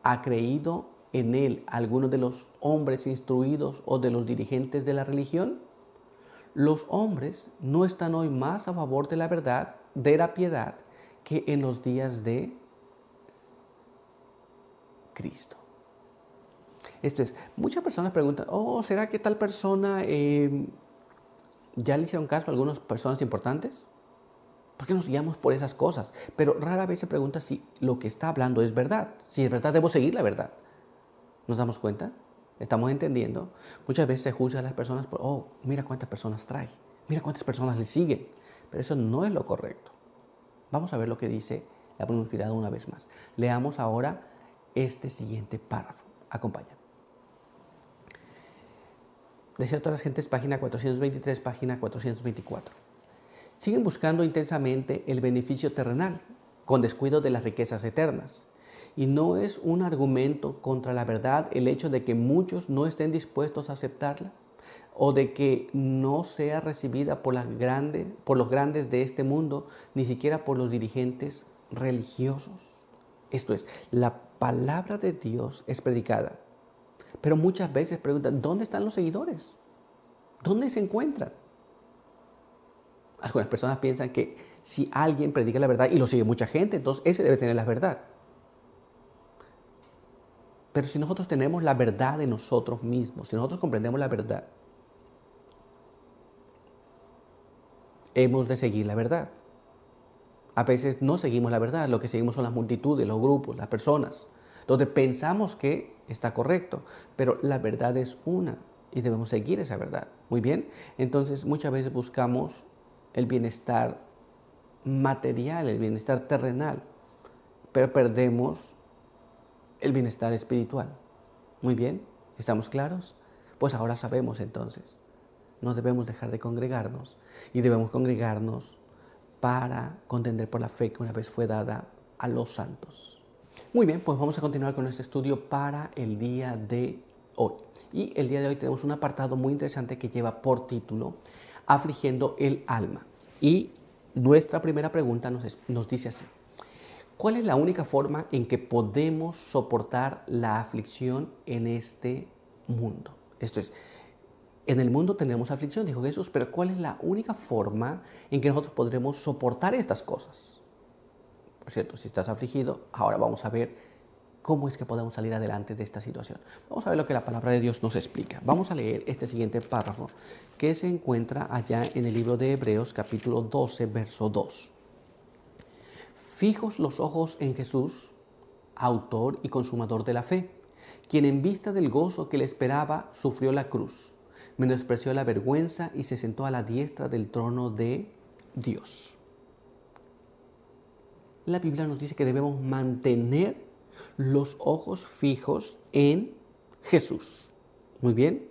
¿ha creído en él alguno de los hombres instruidos o de los dirigentes de la religión? Los hombres no están hoy más a favor de la verdad, de la piedad, que en los días de Cristo. Esto es, muchas personas preguntan, ¿será que tal persona ya le hicieron caso a algunas personas importantes? ¿Por qué nos guiamos por esas cosas? Pero rara vez se pregunta si lo que está hablando es verdad. Si es verdad, debo seguir la verdad. ¿Nos damos cuenta? ¿Estamos entendiendo? Muchas veces se juzga a las personas por, mira cuántas personas trae, mira cuántas personas le siguen. Pero eso no es lo correcto. Vamos a ver lo que dice la pluma inspirada una vez más. Leamos ahora este siguiente párrafo. Acompáñame. Deseo a todas las gentes, página 423, página 424. Siguen buscando intensamente el beneficio terrenal, con descuido de las riquezas eternas. Y no es un argumento contra la verdad el hecho de que muchos no estén dispuestos a aceptarla o de que no sea recibida por los grandes de este mundo, ni siquiera por los dirigentes religiosos. Esto es, la palabra de Dios es predicada, pero muchas veces preguntan, ¿dónde están los seguidores? ¿Dónde se encuentran? Algunas personas piensan que si alguien predica la verdad y lo sigue mucha gente, entonces ese debe tener la verdad. Pero si nosotros tenemos la verdad de nosotros mismos, si nosotros comprendemos la verdad, hemos de seguir la verdad. A veces no seguimos la verdad, lo que seguimos son las multitudes, los grupos, las personas, donde pensamos que está correcto, pero la verdad es una y debemos seguir esa verdad. Muy bien, entonces muchas veces buscamos el bienestar material, el bienestar terrenal, pero perdemos el bienestar espiritual. Muy bien, ¿estamos claros? Pues ahora sabemos entonces, no debemos dejar de congregarnos y debemos congregarnos para contender por la fe que una vez fue dada a los santos. Muy bien, pues vamos a continuar con este estudio para el día de hoy. Y el día de hoy tenemos un apartado muy interesante que lleva por título Afligiendo el alma. Y nuestra primera pregunta nos dice así. ¿Cuál es la única forma en que podemos soportar la aflicción en este mundo? Esto es, en el mundo tenemos aflicción, dijo Jesús, pero ¿cuál es la única forma en que nosotros podremos soportar estas cosas? Por cierto, si estás afligido, ahora vamos a ver cómo es que podemos salir adelante de esta situación. Vamos a ver lo que la palabra de Dios nos explica. Vamos a leer este siguiente párrafo que se encuentra allá en el libro de Hebreos, capítulo 12, verso 2. Fijos los ojos en Jesús, autor y consumador de la fe, quien en vista del gozo que le esperaba sufrió la cruz, menospreció la vergüenza y se sentó a la diestra del trono de Dios. La Biblia nos dice que debemos mantener los ojos fijos en Jesús. Muy bien.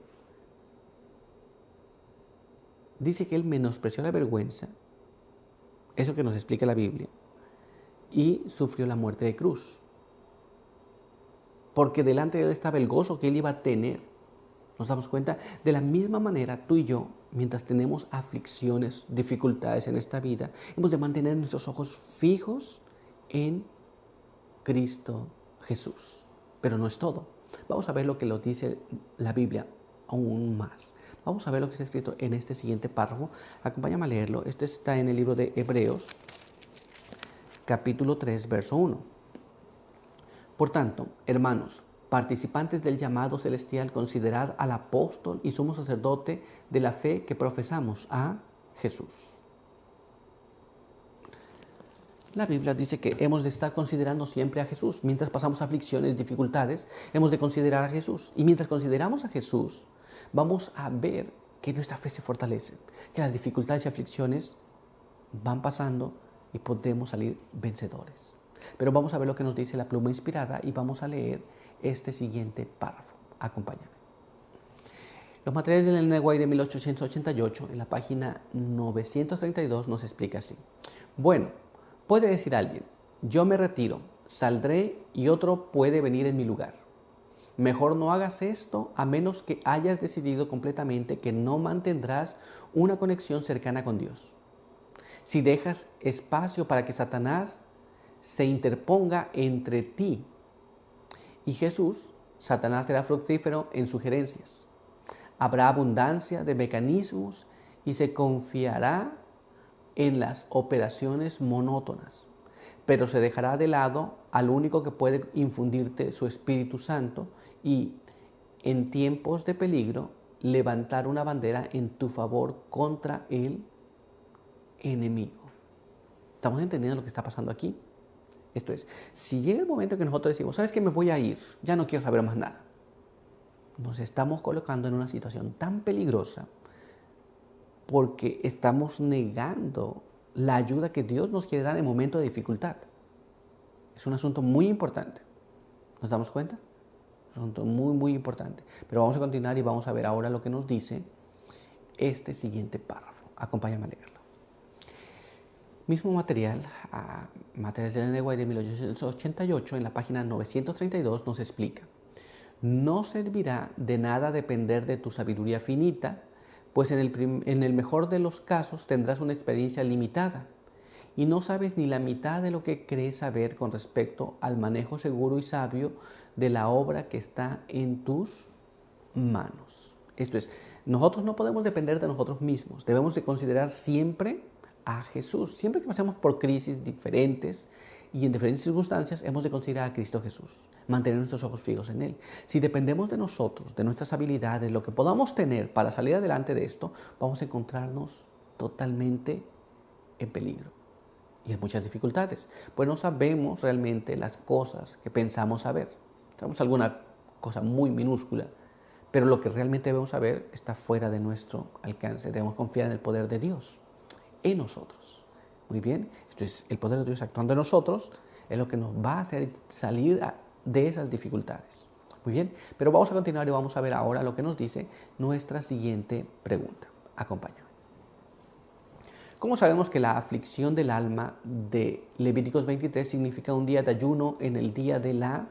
Dice que Él menospreció la vergüenza, eso que nos explica la Biblia, y sufrió la muerte de cruz. Porque delante de Él estaba el gozo que Él iba a tener. ¿Nos damos cuenta? De la misma manera, tú y yo, mientras tenemos aflicciones, dificultades en esta vida, hemos de mantener nuestros ojos fijos en Cristo Jesús. Pero no es todo. Vamos a ver lo que lo dice la Biblia aún más. Vamos a ver lo que está escrito en este siguiente párrafo. Acompáñame a leerlo. Este está en el libro de Hebreos, capítulo 3, verso 1. Por tanto, hermanos, participantes del llamado celestial, considerad al apóstol y sumo sacerdote de la fe que profesamos, a Jesús. La Biblia dice que hemos de estar considerando siempre a Jesús. Mientras pasamos aflicciones, dificultades, hemos de considerar a Jesús. Y mientras consideramos a Jesús, vamos a ver que nuestra fe se fortalece, que las dificultades y aflicciones van pasando y podemos salir vencedores. Pero vamos a ver lo que nos dice la pluma inspirada y vamos a leer este siguiente párrafo. Acompáñame. Los materiales del Ellen White de 1888, en la página 932, nos explica así. Bueno, puede decir alguien, yo me retiro, saldré y otro puede venir en mi lugar. Mejor no hagas esto a menos que hayas decidido completamente que no mantendrás una conexión cercana con Dios. Si dejas espacio para que Satanás se interponga entre ti y Jesús, Satanás será fructífero en sugerencias. Habrá abundancia de mecanismos y se confiará en las operaciones monótonas, pero se dejará de lado al único que puede infundirte su Espíritu Santo y, en tiempos de peligro, levantar una bandera en tu favor contra el enemigo. ¿Estamos entendiendo lo que está pasando aquí? Esto es, si llega el momento que nosotros decimos, ¿sabes qué? Me voy a ir, ya no quiero saber más nada. Nos estamos colocando en una situación tan peligrosa porque estamos negando la ayuda que Dios nos quiere dar en momentos de dificultad. Es un asunto muy importante. ¿Nos damos cuenta? Es un asunto muy, muy importante. Pero vamos a continuar y vamos a ver ahora lo que nos dice este siguiente párrafo. Acompáñame a leerlo. Mismo material, material de Ellen White de 1888, en la página 932 nos explica. No servirá de nada depender de tu sabiduría finita, pues en el mejor de los casos tendrás una experiencia limitada y no sabes ni la mitad de lo que crees saber con respecto al manejo seguro y sabio de la obra que está en tus manos. Esto es, nosotros no podemos depender de nosotros mismos, debemos de considerar siempre a Jesús. Siempre que pasemos por crisis diferentes y en diferentes circunstancias, hemos de considerar a Cristo Jesús, mantener nuestros ojos fijos en Él. Si dependemos de nosotros, de nuestras habilidades, lo que podamos tener para salir adelante de esto, vamos a encontrarnos totalmente en peligro y en muchas dificultades, pues no sabemos realmente las cosas que pensamos saber. Tenemos alguna cosa muy minúscula, pero lo que realmente debemos saber está fuera de nuestro alcance. Debemos confiar en el poder de Dios en nosotros. Muy bien, esto es el poder de Dios actuando en nosotros, es lo que nos va a hacer salir de esas dificultades. Muy bien, pero vamos a continuar y vamos a ver ahora lo que nos dice nuestra siguiente pregunta. Acompáñame. ¿Cómo sabemos que la aflicción del alma de Levíticos 23 significa un día de ayuno en el día de la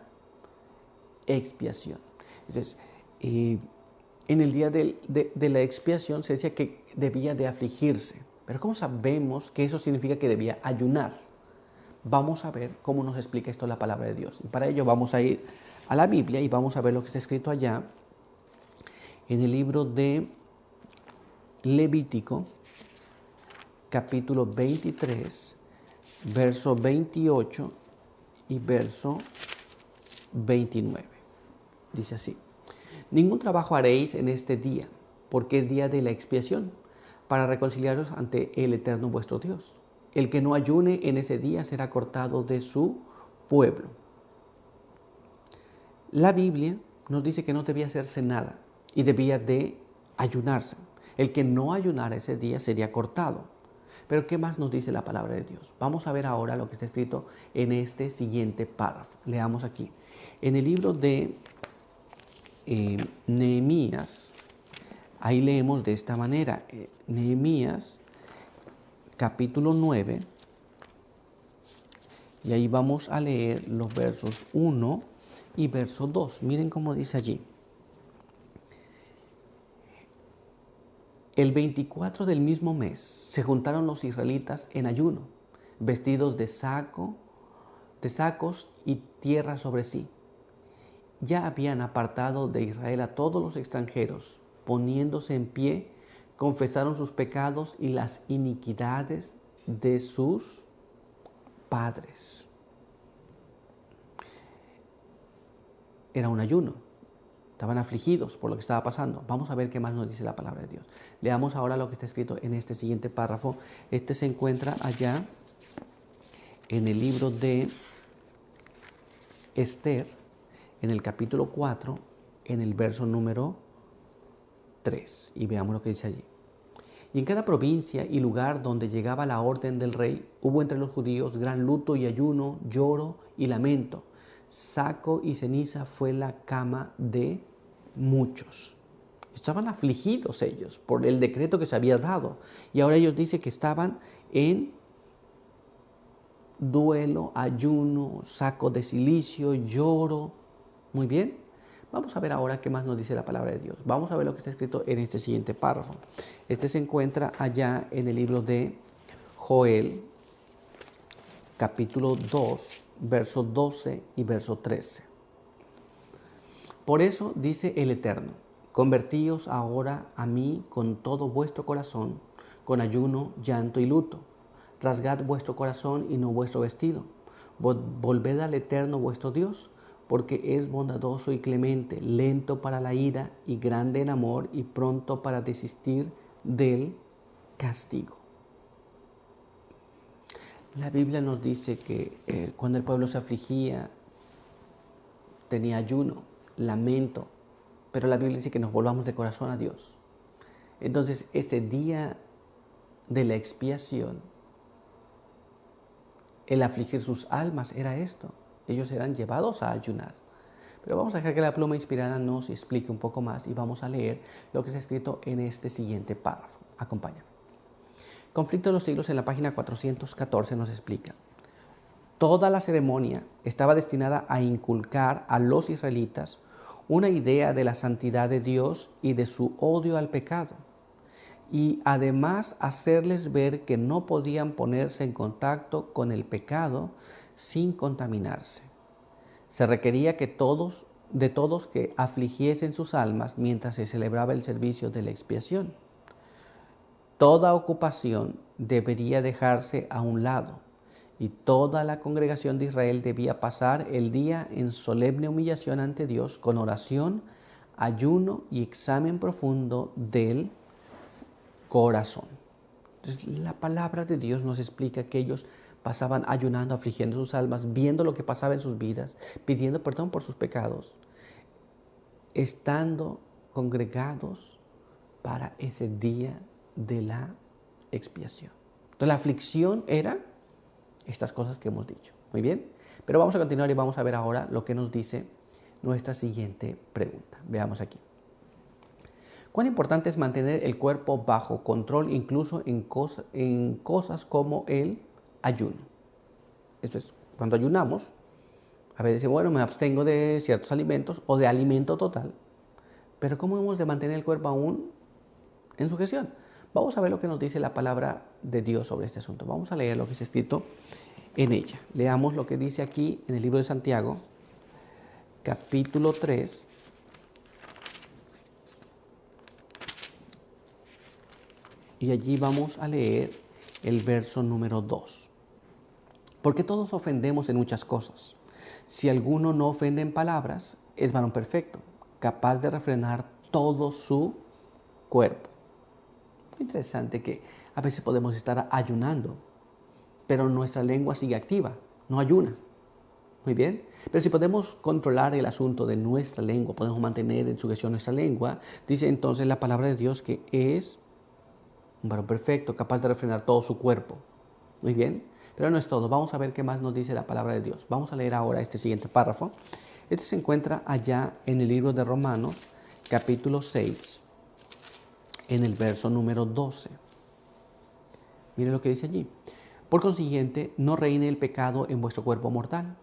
expiación? Entonces, en el día de la expiación se decía que debía de afligirse. Pero ¿cómo sabemos que eso significa que debía ayunar? Vamos a ver cómo nos explica esto la palabra de Dios. Y para ello vamos a ir a la Biblia y vamos a ver lo que está escrito allá en el libro de Levítico, capítulo 23, verso 28 y verso 29. Dice así: ningún trabajo haréis en este día, porque es día de la expiación, para reconciliaros ante el Eterno vuestro Dios. El que no ayune en ese día será cortado de su pueblo. La Biblia nos dice que no debía hacerse nada y debía de ayunarse. El que no ayunara ese día sería cortado. Pero ¿qué más nos dice la palabra de Dios? Vamos a ver ahora lo que está escrito en este siguiente párrafo. Leamos aquí. En el libro de Nehemías, ahí leemos de esta manera, Nehemías capítulo 9, y ahí vamos a leer los versos 1 y verso 2. Miren cómo dice allí. El 24 del mismo mes se juntaron los israelitas en ayuno, vestidos de sacos y tierra sobre sí. Ya habían apartado de Israel a todos los extranjeros. Poniéndose en pie, confesaron sus pecados y las iniquidades de sus padres. era un ayuno. Estaban afligidos por lo que estaba pasando. Vamos a ver qué más nos dice la palabra de Dios. Leamos ahora lo que está escrito en este siguiente párrafo. Este se encuentra allá en el libro de Esther, en el capítulo 4, en el verso número 3. Y veamos lo que dice allí. Y en cada provincia y lugar donde llegaba la orden del rey, hubo entre los judíos gran luto y ayuno, lloro y lamento. Saco y ceniza fue la cama de muchos. Estaban afligidos ellos por el decreto que se había dado. Y ahora ellos dicen que estaban en duelo, ayuno, saco de cilicio, lloro. Muy bien. Vamos a ver ahora qué más nos dice la palabra de Dios. Vamos a ver lo que está escrito en este siguiente párrafo. Este se encuentra allá en el libro de Joel, capítulo 2, verso 12 y verso 13. Por eso dice el Eterno, convertíos ahora a mí con todo vuestro corazón, con ayuno, llanto y luto. Rasgad vuestro corazón y no vuestro vestido. Volved al Eterno vuestro Dios, porque es bondadoso y clemente, lento para la ira y grande en amor y pronto para desistir del castigo. La Biblia nos dice que cuando el pueblo se afligía, tenía ayuno, lamento, pero la Biblia dice que nos volvamos de corazón a Dios. Entonces, ese día de la expiación, el afligir sus almas era esto. Ellos eran llevados a ayunar. Pero vamos a dejar que la pluma inspirada nos explique un poco más y vamos a leer lo que está escrito en este siguiente párrafo. Acompáñame. Conflicto de los siglos en la página 414 nos explica. Toda la ceremonia estaba destinada a inculcar a los israelitas una idea de la santidad de Dios y de su odio al pecado, y además hacerles ver que no podían ponerse en contacto con el pecado sin contaminarse. Se requería de todos que afligiesen sus almas mientras se celebraba el servicio de la expiación. Toda ocupación debería dejarse a un lado y toda la congregación de Israel debía pasar el día en solemne humillación ante Dios con oración, ayuno y examen profundo del corazón. Entonces, la palabra de Dios nos explica que ellos pasaban ayunando, afligiendo sus almas, viendo lo que pasaba en sus vidas, pidiendo perdón por sus pecados, estando congregados para ese día de la expiación. Entonces, la aflicción era estas cosas que hemos dicho. Muy bien, pero vamos a continuar y vamos a ver ahora lo que nos dice nuestra siguiente pregunta. Veamos aquí. ¿Cuán importante es mantener el cuerpo bajo control incluso en cosas como el ayuno? Esto es, cuando ayunamos, a veces decimos, bueno, me abstengo de ciertos alimentos o de alimento total, pero ¿cómo hemos de mantener el cuerpo aún en sujeción? Vamos a ver lo que nos dice la palabra de Dios sobre este asunto. Vamos a leer lo que está escrito en ella. Leamos lo que dice aquí en el libro de Santiago, capítulo 3, y allí vamos a leer el verso número 2. Porque todos ofendemos en muchas cosas. Si alguno no ofende en palabras, es varón perfecto, capaz de refrenar todo su cuerpo. Interesante que a veces podemos estar ayunando, pero nuestra lengua sigue activa, no ayuna. Muy bien, pero si podemos controlar el asunto de nuestra lengua, podemos mantener en sujeción nuestra lengua, dice entonces la palabra de Dios que es un varón perfecto, capaz de refrenar todo su cuerpo. Muy bien, pero no es todo. Vamos a ver qué más nos dice la palabra de Dios. Vamos a leer ahora este siguiente párrafo. Este se encuentra allá en el libro de Romanos, capítulo 6, en el verso número 12. Mire lo que dice allí. Por consiguiente, no reine el pecado en vuestro cuerpo mortal,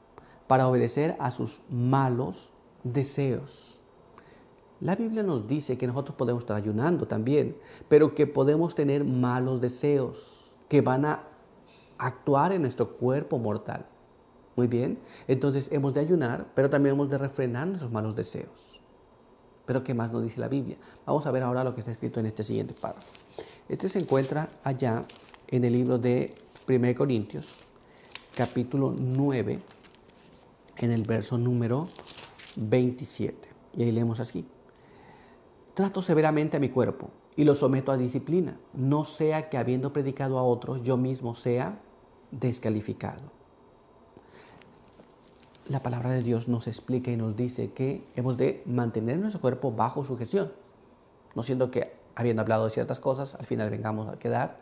para obedecer a sus malos deseos. La Biblia nos dice que nosotros podemos estar ayunando también, pero que podemos tener malos deseos que van a actuar en nuestro cuerpo mortal. Muy bien, entonces hemos de ayunar, pero también hemos de refrenar nuestros malos deseos. Pero ¿qué más nos dice la Biblia? Vamos a ver ahora lo que está escrito en este siguiente párrafo. Este se encuentra allá en el libro de 1 Corintios, capítulo 9, en el verso número 27. Y ahí leemos así. Trato severamente a mi cuerpo y lo someto a disciplina, no sea que habiendo predicado a otros yo mismo sea descalificado. La palabra de Dios nos explica y nos dice que hemos de mantener nuestro cuerpo bajo sujeción, no siendo que habiendo hablado de ciertas cosas al final vengamos a quedar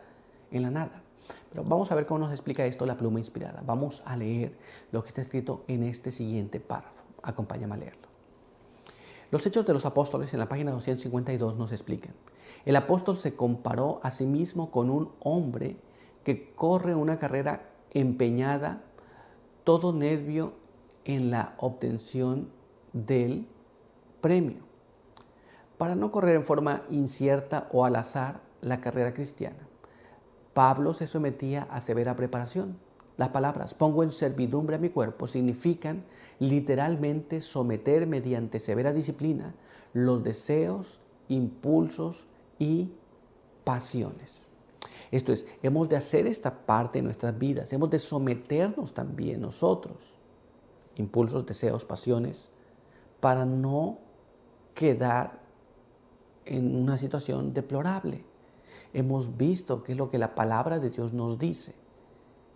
en la nada. Pero vamos a ver cómo nos explica esto la pluma inspirada. Vamos a leer lo que está escrito en este siguiente párrafo. Acompáñame a leerlo. Los Hechos de los Apóstoles en la página 252 nos explican. El apóstol se comparó a sí mismo con un hombre que corre una carrera empeñada, todo nervio en la obtención del premio, para no correr en forma incierta o al azar la carrera cristiana. Pablo se sometía a severa preparación. Las palabras pongo en servidumbre a mi cuerpo significan literalmente someter mediante severa disciplina los deseos, impulsos y pasiones. Esto es, hemos de hacer esta parte de nuestras vidas, hemos de someternos también nosotros, impulsos, deseos, pasiones, para no quedar en una situación deplorable. Hemos visto qué es lo que la palabra de Dios nos dice.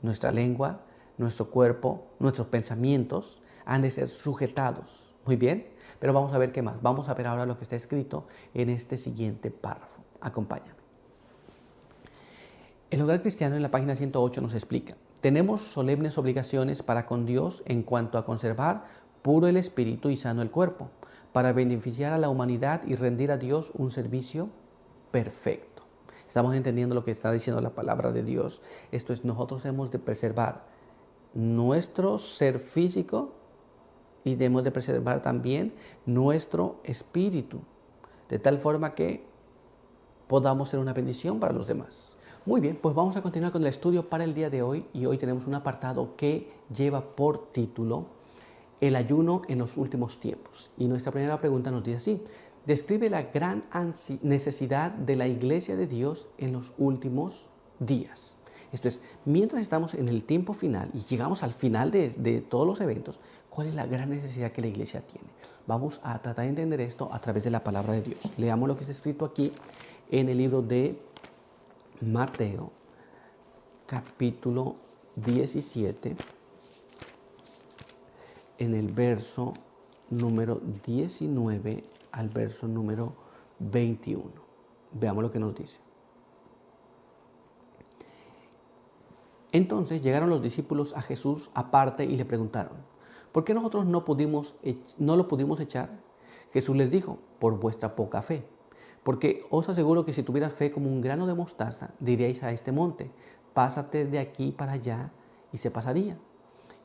Nuestra lengua, nuestro cuerpo, nuestros pensamientos han de ser sujetados. Muy bien, pero vamos a ver qué más. Vamos a ver ahora lo que está escrito en este siguiente párrafo. Acompáñame. El Hogar Cristiano en la página 108 nos explica. Tenemos solemnes obligaciones para con Dios en cuanto a conservar puro el espíritu y sano el cuerpo, para beneficiar a la humanidad y rendir a Dios un servicio perfecto. Estamos entendiendo lo que está diciendo la palabra de Dios. Esto es, nosotros hemos de preservar nuestro ser físico y debemos de preservar también nuestro espíritu, de tal forma que podamos ser una bendición para los demás. Muy bien, pues vamos a continuar con el estudio para el día de hoy y hoy tenemos un apartado que lleva por título El ayuno en los últimos tiempos. Y nuestra primera pregunta nos dice así. Describe la gran necesidad de la Iglesia de Dios en los últimos días. Esto es, mientras estamos en el tiempo final y llegamos al final de todos los eventos, ¿cuál es la gran necesidad que la Iglesia tiene? Vamos a tratar de entender esto a través de la palabra de Dios. Leamos lo que está escrito aquí en el libro de Mateo, capítulo 17, en el verso número 19 al verso número 21. Veamos lo que nos dice. Entonces llegaron los discípulos a Jesús aparte y le preguntaron, ¿por qué nosotros no lo pudimos echar? Jesús les dijo, por vuestra poca fe. Porque os aseguro que si tuvieras fe como un grano de mostaza, diríais a este monte, pásate de aquí para allá, y se pasaría.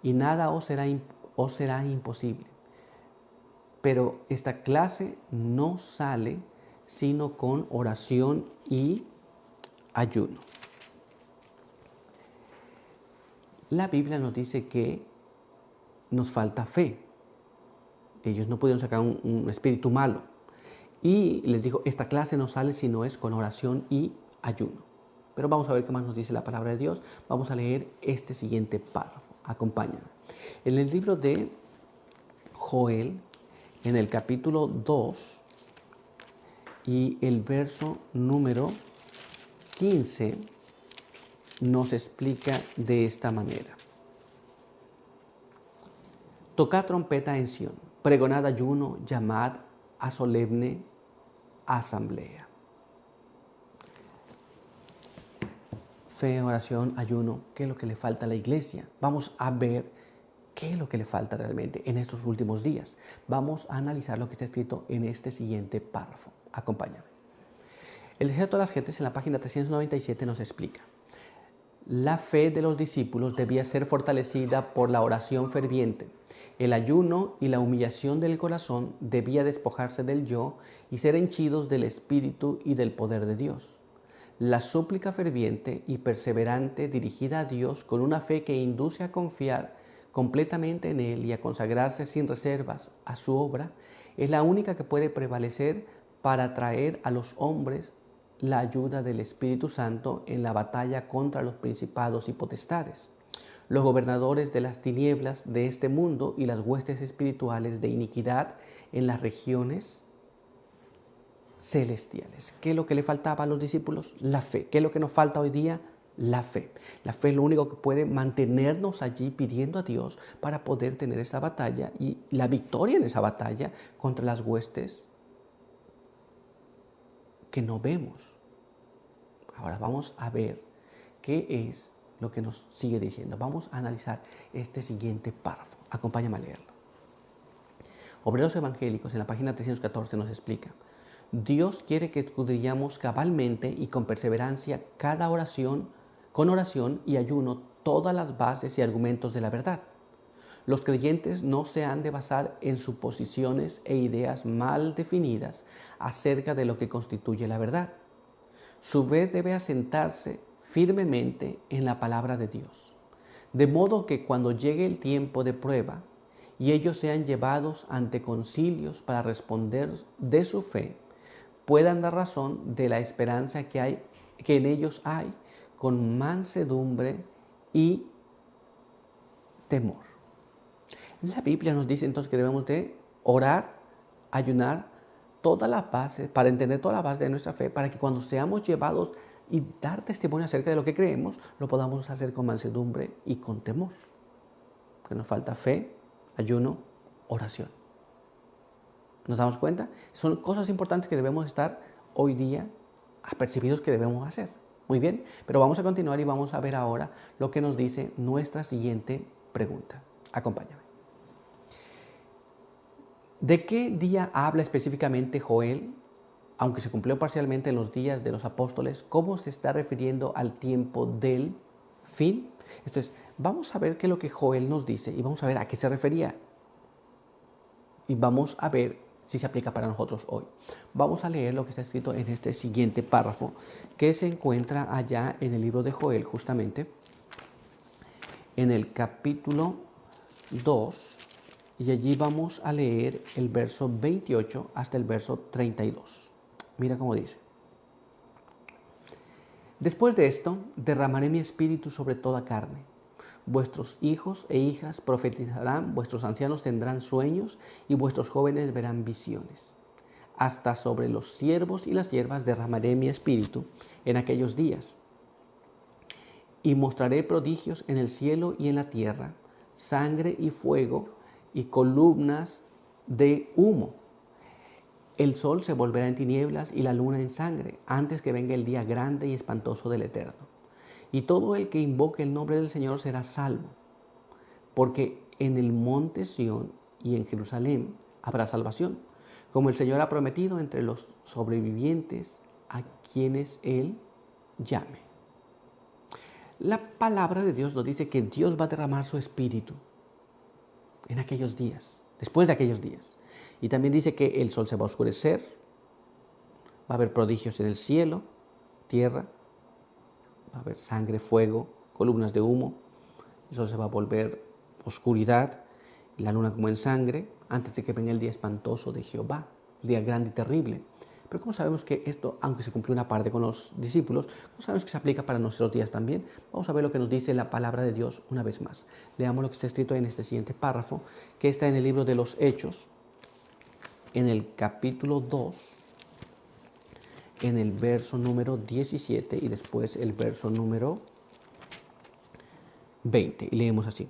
Y nada os será imposible. Pero esta clase no sale sino con oración y ayuno. La Biblia nos dice que nos falta fe. Ellos no pudieron sacar un espíritu malo. Y les dijo, esta clase no sale si no es con oración y ayuno. Pero vamos a ver qué más nos dice la palabra de Dios. Vamos a leer este siguiente párrafo. Acompáñame. En el libro de Joel, en el capítulo 2 y el verso número 15, nos explica de esta manera. Tocad trompeta en Sión, pregonad ayuno, llamad a solemne asamblea. Fe, oración, ayuno, ¿qué es lo que le falta a la iglesia? Vamos a ver qué es lo que le falta realmente en estos últimos días. Vamos a analizar lo que está escrito en este siguiente párrafo. Acompáñame. El deseo de todas las gentes en la página 397 nos explica. La fe de los discípulos debía ser fortalecida por la oración ferviente. El ayuno y la humillación del corazón debía despojarse del yo y ser henchidos del Espíritu y del poder de Dios. La súplica ferviente y perseverante dirigida a Dios con una fe que induce a confiar completamente en Él y a consagrarse sin reservas a su obra es la única que puede prevalecer para traer a los hombres la ayuda del Espíritu Santo en la batalla contra los principados y potestades. los gobernadores de las tinieblas de este mundo y las huestes espirituales de iniquidad en las regiones celestiales. ¿Qué es lo que le faltaba a los discípulos? La fe. ¿Qué es lo que nos falta hoy día? La fe. La fe es lo único que puede mantenernos allí pidiendo a Dios para poder tener esa batalla y la victoria en esa batalla contra las huestes que no vemos. Ahora vamos a ver qué es lo que nos sigue diciendo. Vamos a analizar este siguiente párrafo. Acompáñame a leerlo. Obreros Evangélicos en la página 314 nos explica: Dios quiere que escudriñamos cabalmente y con perseverancia cada oración, con oración y ayuno, todas las bases y argumentos de la verdad. Los creyentes no se han de basar en suposiciones e ideas mal definidas acerca de lo que constituye la verdad. Su fe debe asentarse firmemente en la palabra de Dios, de modo que cuando llegue el tiempo de prueba y ellos sean llevados ante concilios para responder de su fe, puedan dar razón de la esperanza que en ellos hay, con mansedumbre y temor. La Biblia nos dice entonces que debemos de orar, ayunar, todas las bases, para entender toda la base de nuestra fe, para que cuando seamos llevados y dar testimonio acerca de lo que creemos, lo podamos hacer con mansedumbre y con temor. Que nos falta fe, ayuno, oración. ¿Nos damos cuenta? Son cosas importantes que debemos estar hoy día apercibidos que debemos hacer. Muy bien, pero vamos a continuar y vamos a ver ahora lo que nos dice nuestra siguiente pregunta. Acompáñame. ¿De qué día habla específicamente Joel? Aunque se cumplió parcialmente en los días de los apóstoles, ¿cómo se está refiriendo al tiempo del fin? Entonces, vamos a ver qué es lo que Joel nos dice y vamos a ver a qué se refería. Y vamos a ver si se aplica para nosotros hoy. Vamos a leer lo que está escrito en este siguiente párrafo, que se encuentra allá en el libro de Joel, justamente, en el capítulo 2, y allí vamos a leer el verso 28 hasta el verso 32. Mira cómo dice: Después de esto, derramaré mi espíritu sobre toda carne. Vuestros hijos e hijas profetizarán, vuestros ancianos tendrán sueños y vuestros jóvenes verán visiones. Hasta sobre los siervos y las siervas derramaré mi espíritu en aquellos días. Y mostraré prodigios en el cielo y en la tierra, sangre y fuego y columnas de humo. El sol se volverá en tinieblas y la luna en sangre, antes que venga el día grande y espantoso del Eterno. Y todo el que invoque el nombre del Señor será salvo, porque en el monte Sión y en Jerusalén habrá salvación, como el Señor ha prometido entre los sobrevivientes a quienes Él llame. La palabra de Dios nos dice que Dios va a derramar su espíritu en aquellos días, después de aquellos días. Y también dice que el sol se va a oscurecer, va a haber prodigios en el cielo, tierra, va a haber sangre, fuego, columnas de humo, el sol se va a volver oscuridad, la luna como en sangre, antes de que venga el día espantoso de Jehová, el día grande y terrible. Pero ¿cómo sabemos que esto, aunque se cumplió una parte con los discípulos, cómo sabemos que se aplica para nuestros días también? Vamos a ver lo que nos dice la palabra de Dios una vez más. Leamos lo que está escrito en este siguiente párrafo, que está en el libro de los Hechos, en el capítulo 2, en el verso número 17 y después el verso número 20. Y leemos así: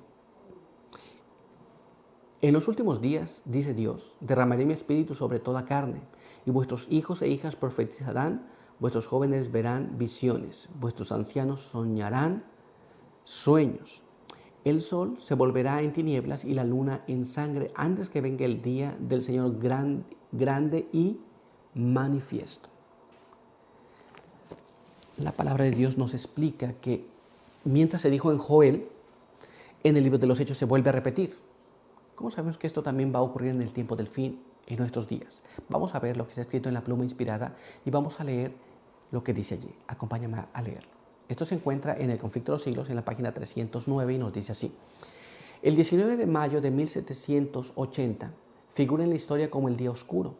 En los últimos días, dice Dios, derramaré mi espíritu sobre toda carne, y vuestros hijos e hijas profetizarán, vuestros jóvenes verán visiones, vuestros ancianos soñarán sueños. El sol se volverá en tinieblas y la luna en sangre antes que venga el día del Señor grande y manifiesto. La palabra de Dios nos explica que mientras se dijo en Joel, en el libro de los Hechos se vuelve a repetir. ¿Cómo sabemos que esto también va a ocurrir en el tiempo del fin, en nuestros días? Vamos a ver lo que está escrito en la pluma inspirada y vamos a leer lo que dice allí. Acompáñame a leerlo. Esto se encuentra en el Conflicto de los Siglos, en la página 309, y nos dice así: El 19 de mayo de 1780 figura en la historia como el día oscuro.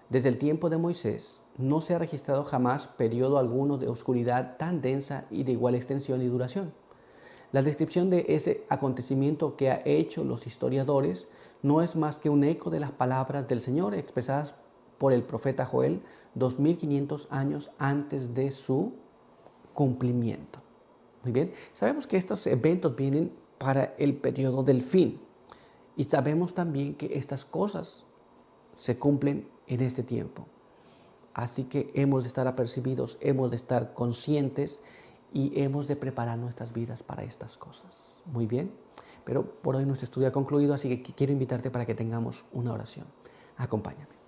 Desde el tiempo de Moisés no se ha registrado jamás periodo alguno de oscuridad tan densa y de igual extensión y duración. La descripción de ese acontecimiento que han hecho los historiadores no es más que un eco de las palabras del Señor expresadas por el profeta Joel 2500 años antes de su cumplimiento. Muy bien, sabemos que estos eventos vienen para el periodo del fin y sabemos también que estas cosas se cumplen en este tiempo. Así que hemos de estar apercibidos, hemos de estar conscientes y hemos de preparar nuestras vidas para estas cosas. Muy bien, pero por hoy nuestro estudio ha concluido, así que quiero invitarte para que tengamos una oración. Acompáñame.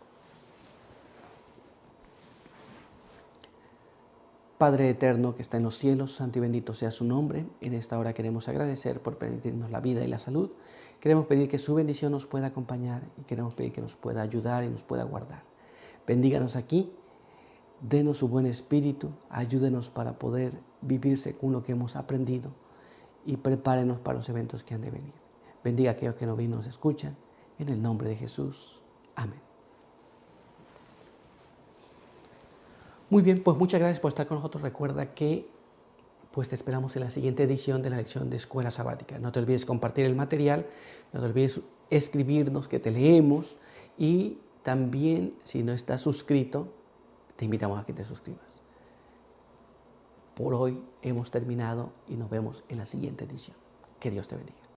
Padre eterno que está en los cielos, santo y bendito sea su nombre. En esta hora queremos agradecer por permitirnos la vida y la salud. Queremos pedir que su bendición nos pueda acompañar y queremos pedir que nos pueda ayudar y nos pueda guardar. Bendíganos aquí, denos su buen espíritu, ayúdenos para poder vivir según lo que hemos aprendido y prepárenos para los eventos que han de venir. Bendiga a aquellos que nos ven y nos escuchan. En el nombre de Jesús. Amén. Muy bien, pues muchas gracias por estar con nosotros. Recuerda que pues te esperamos en la siguiente edición de la lección de Escuela Sabática. No te olvides compartir el material, no te olvides escribirnos que te leemos y también si no estás suscrito, te invitamos a que te suscribas. Por hoy hemos terminado y nos vemos en la siguiente edición. Que Dios te bendiga.